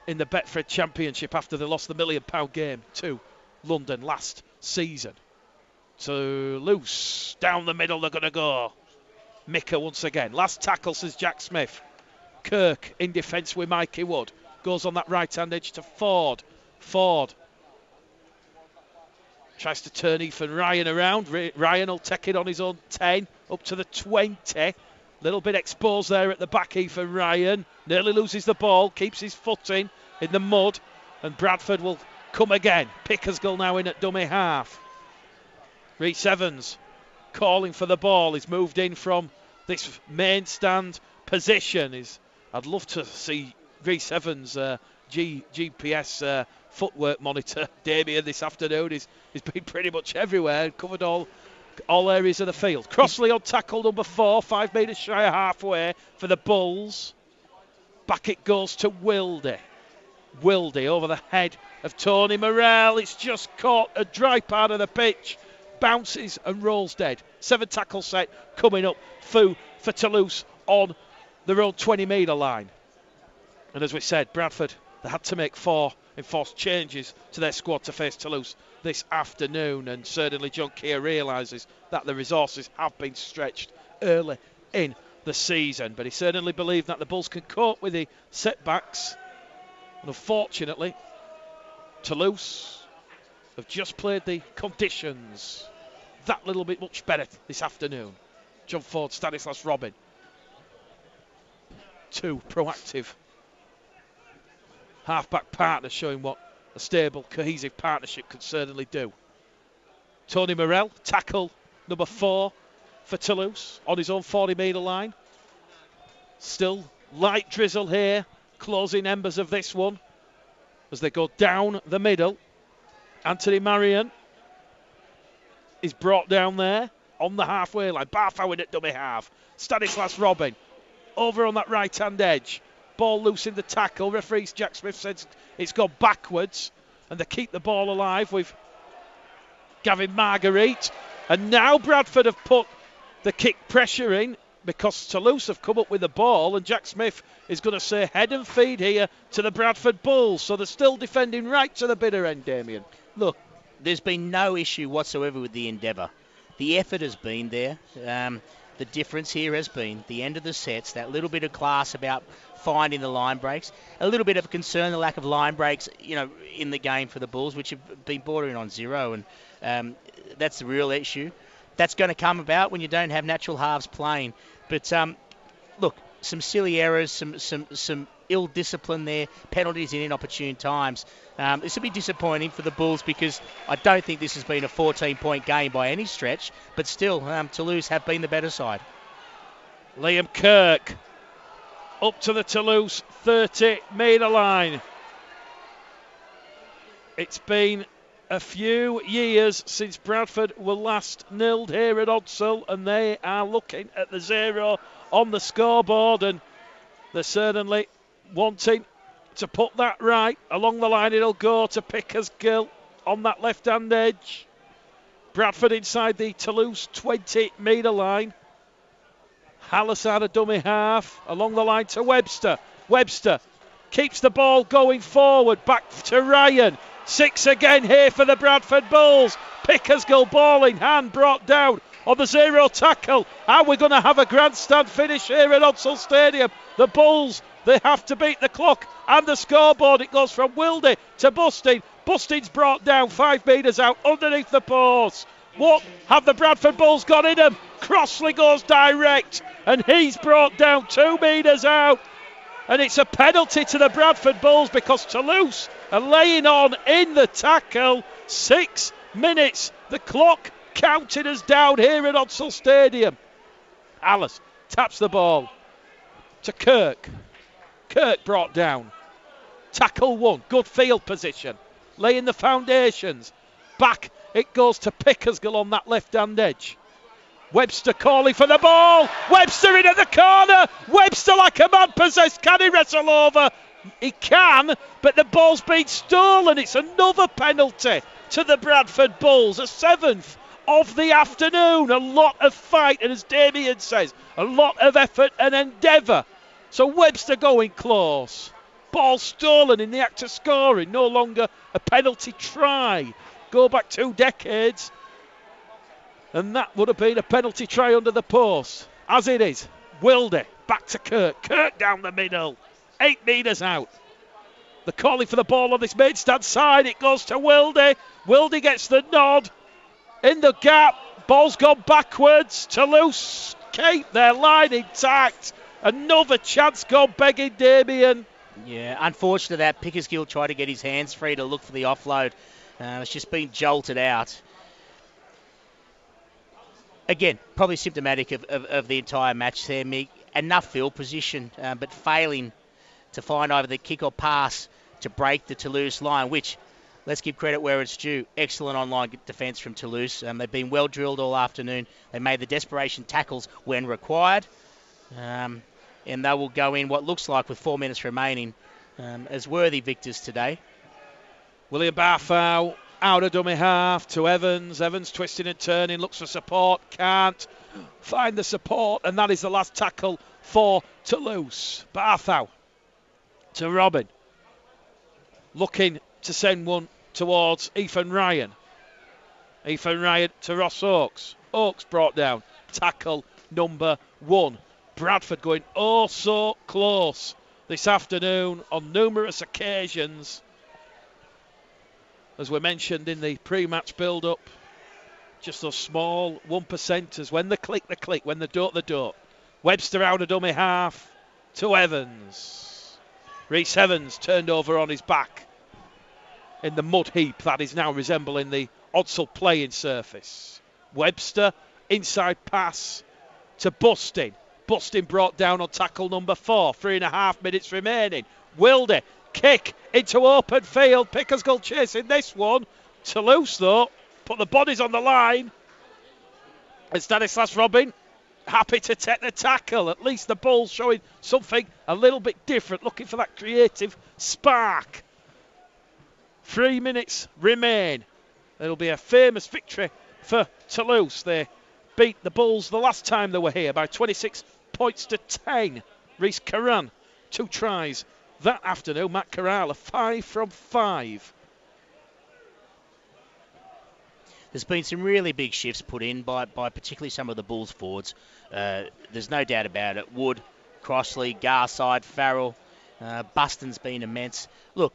in the Betfred Championship after they lost the £1 million game to London last season. Toulouse down the middle, they're going to go. Mika once again. Last tackle, says Jack Smith. Kirk in defence with Mikey Wood. Goes on that right-hand edge to Ford. Ford tries to turn Ethan Ryan around. Ryan will take it on his own 10, up to the 20. Little bit exposed there at the back, Ethan Ryan. Nearly loses the ball, keeps his foot in the mud, and Bradford will come again. Pickersgill now in at dummy half. Rhys Evans calling for the ball. He's moved in from this main stand position. I'd love to see Rhys Evans' GPS footwork monitor, Damien, this afternoon. He's been pretty much everywhere, covered all areas of the field. Crossley on tackle number 4, 5 metres shy of halfway for the Bulls. Back it goes to Wilde. Wilde over the head of Tony Morell. It's just caught a dry part of the pitch. Bounces and rolls dead. 7 tackle set coming up for Toulouse on their own 20-metre line. And as we said, Bradford, they had to make 4 enforced changes to their squad to face Toulouse this afternoon, and certainly John Keir realises that the resources have been stretched early in the season, but he certainly believed that the Bulls can cope with the setbacks, and unfortunately Toulouse have just played the conditions that little bit much better this afternoon. John Ford, Stanislas Robin, 2 proactive half-back partners showing what a stable, cohesive partnership could certainly do. Tony Morell, tackle number 4 for Toulouse, on his own 40-metre line. Still light drizzle here, closing embers of this one as they go down the middle. Anthony Marion is brought down there on the halfway line. Barfow in at dummy half. Stanislas Robin over on that right-hand edge. Ball loose in the tackle. Referee Jack Smith says it's gone backwards, and they keep the ball alive with Gavin Marguerite. And now Bradford have put the kick pressure in because Toulouse have come up with the ball, and Jack Smith is going to say head and feed here to the Bradford Bulls. So they're still defending right to the bitter end, Damien. Look, there's been no issue whatsoever with the endeavour. The effort has been there. The difference here has been the end of the sets, that little bit of class about finding the line breaks, a little bit of concern, the lack of line breaks, in the game for the Bulls, which have been bordering on zero, and that's the real issue. That's going to come about when you don't have natural halves playing. But look, some silly errors, some ill discipline there, penalties in inopportune times. This will be disappointing for the Bulls because I don't think this has been a 14-point game by any stretch, but still, Toulouse have been the better side. Liam Kirk up to the Toulouse 30-metre line. It's been a few years since Bradford were last nilled here at Odsal, and they are looking at the 0 on the scoreboard, and they're certainly wanting to put that right. Along the line it'll go to Pickersgill on that left-hand edge. Bradford inside the Toulouse 20-metre line. Hallis out of dummy half. Along the line to Webster. Webster keeps the ball going forward. Back to Ryan. 6 again here for the Bradford Bulls. Pickersgill ball in hand, brought down on the 0 tackle. Are we going to have a grandstand finish here at Odsal Stadium? The Bulls, they have to beat the clock and the scoreboard. It goes from Wildy to Bustin. Bustin's brought down 5 metres out underneath the post. What have the Bradford Bulls got in them? Crossley goes direct, and he's brought down 2 metres out. And it's a penalty to the Bradford Bulls because Toulouse are laying on in the tackle. 6 minutes. The clock counted us down here at Odsal Stadium. Alice taps the ball to Kirk. Kirk brought down. Tackle 1. Good field position. Laying the foundations. Back it goes to Pickersgill on that left-hand edge. Webster calling for the ball. Webster in at the corner. Webster like a man possessed. Can he wrestle over? He can, but the ball's been stolen. It's another penalty to the Bradford Bulls. A 7th of the afternoon. A lot of fight, and as Damien says, a lot of effort and endeavour. So Webster going close. Ball stolen in the act of scoring. No longer a penalty try. Go back 2 decades, and that would have been a penalty try under the post. As it is, Wildy back to Kirk. Kirk down the middle. 8 metres out. They're calling for the ball on this main stand side. It goes to Wildy. Wildy gets the nod. In the gap. Ball's gone backwards. Toulouse keep their line intact. Another chance gone begging, Damien. Yeah, unfortunate that Pickersgill tried to get his hands free to look for the offload. It's just been jolted out. Again, probably symptomatic of the entire match there, Mick. Enough field position, but failing to find either the kick or pass to break the Toulouse line, which, let's give credit where it's due. Excellent online defence from Toulouse. They've been well drilled all afternoon. They made the desperation tackles when required. And they will go in what looks like with 4 minutes remaining as worthy victors today. William Barfow out of dummy half to Evans. Evans twisting and turning, looks for support, can't find the support, and that is the last tackle for Toulouse. Barfow to Robin, looking to send one towards Ethan Ryan. Ethan Ryan to Ross Oakes. Oakes brought down. Tackle number 1. Bradford going oh so close this afternoon on numerous occasions. As we mentioned in the pre-match build-up, just those small 1%ers. When they click, they click. When they don't, they don't. Webster out of dummy half to Evans. Rhys Evans turned over on his back in the mud heap that is now resembling the Odsal playing surface. Webster inside pass to Bustin. Bustin brought down on tackle number 4. 3.5 minutes remaining. Wilde, kick into open field. Pickersgill chasing this one. Toulouse, though, put the bodies on the line. And Stanislas Robin happy to take the tackle. At least the Bulls showing something a little bit different, looking for that creative spark. 3 minutes remain. It'll be a famous victory for Toulouse. They beat the Bulls the last time they were here by 26 points to 10. Reece Curran, 2 tries that afternoon. Matt Corral, 5 from 5. There's been some really big shifts put in by particularly some of the Bulls forwards. There's no doubt about it. Wood, Crossley, Garside, Farrell, Buston's been immense. Look,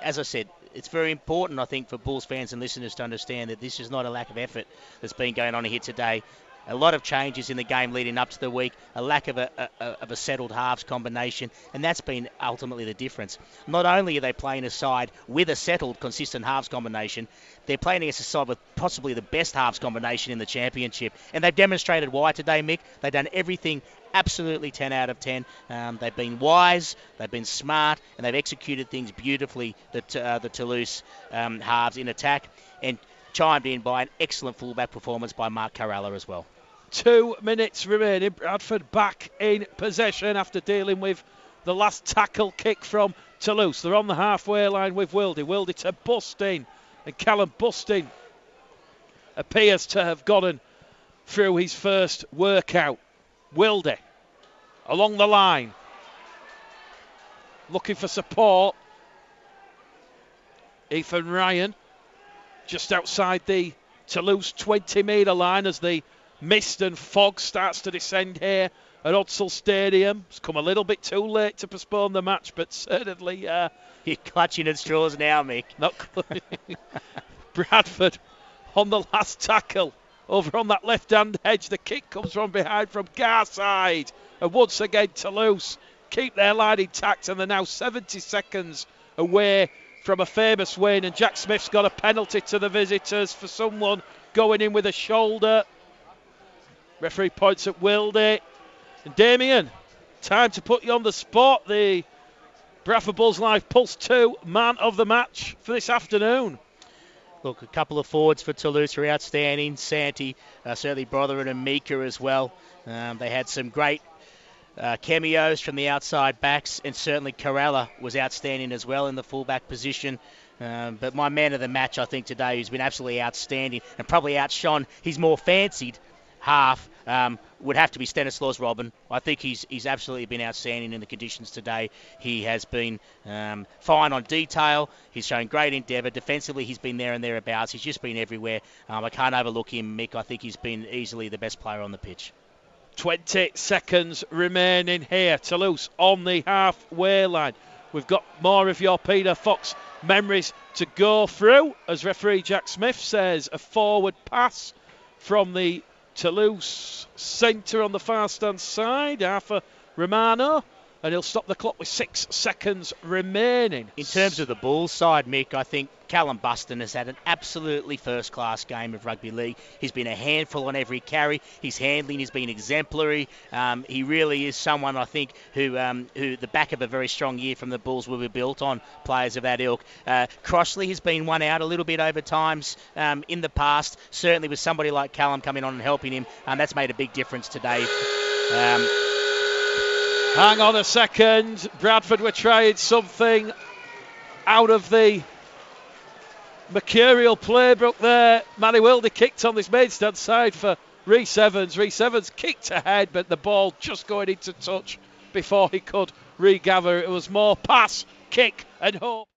as I said, it's very important, I think, for Bulls fans and listeners to understand that this is not a lack of effort that's been going on here today. A lot of changes in the game leading up to the week, a lack of a settled halves combination, and that's been ultimately the difference. Not only are they playing a side with a settled, consistent halves combination, they're playing against a side with possibly the best halves combination in the championship, and they've demonstrated why today, Mick. They've done everything absolutely 10 out of 10. They've been wise, they've been smart, and they've executed things beautifully, the Toulouse halves in attack, and chimed in by an excellent fullback performance by Mark Caralla as well. 2 minutes remaining. Bradford back in possession after dealing with the last tackle kick from Toulouse. They're on the halfway line with Wilde. Wilde to Bustin. And Callum Bustin appears to have gotten through his first workout. Wilde along the line. Looking for support. Ethan Ryan just outside the Toulouse 20-metre line as the mist and fog starts to descend here at Odsal Stadium. It's come a little bit too late to postpone the match, but certainly... You're clutching at straws now, Mick. Not Bradford on the last tackle. Over on that left-hand edge, the kick comes from behind from Garside. And once again, Toulouse keep their line intact, and they're now 70 seconds away from a famous win. And Jack Smith's got a penalty to the visitors for someone going in with a shoulder. Referee points at Wilde. And Damien, time to put you on the spot. The Bradford Bulls Live Pulse 2 man of the match for this afternoon. Look, a couple of forwards for Toulouse who are outstanding. Santi, certainly Brotherin and Mika as well. They had some great cameos from the outside backs, and certainly Caralla was outstanding as well in the fullback position. But my man of the match, I think, today, who's been absolutely outstanding and probably outshone his more fancied half, would have to be Stanislas Robin. I think he's absolutely been outstanding in the conditions today. He has been fine on detail. He's shown great endeavour. Defensively, he's been there and thereabouts. He's just been everywhere. I can't overlook him, Mick. I think he's been easily the best player on the pitch. 20 seconds remaining here. Toulouse on the halfway line. We've got more of your Peter Fox memories to go through. As referee Jack Smith says, a forward pass from the Toulouse centre on the far stand side, Arthur Romano, and he'll stop the clock with 6 seconds remaining. In terms of the Bulls side, Mick, I think Callum Buston has had an absolutely first-class game of rugby league. He's been a handful on every carry. His handling has been exemplary. He really is someone, I think, who the back of a very strong year from the Bulls will be built on, players of that ilk. Crossley has been one out a little bit over times in the past. Certainly with somebody like Callum coming on and helping him, that's made a big difference today. Hang on a second. Bradford were trying something out of the mercurial playbook there. Manny Wilde kicked on this main stand side for Rhys Evans. Rhys Evans kicked ahead, but the ball just going into touch before he could regather. It was more pass, kick and hope.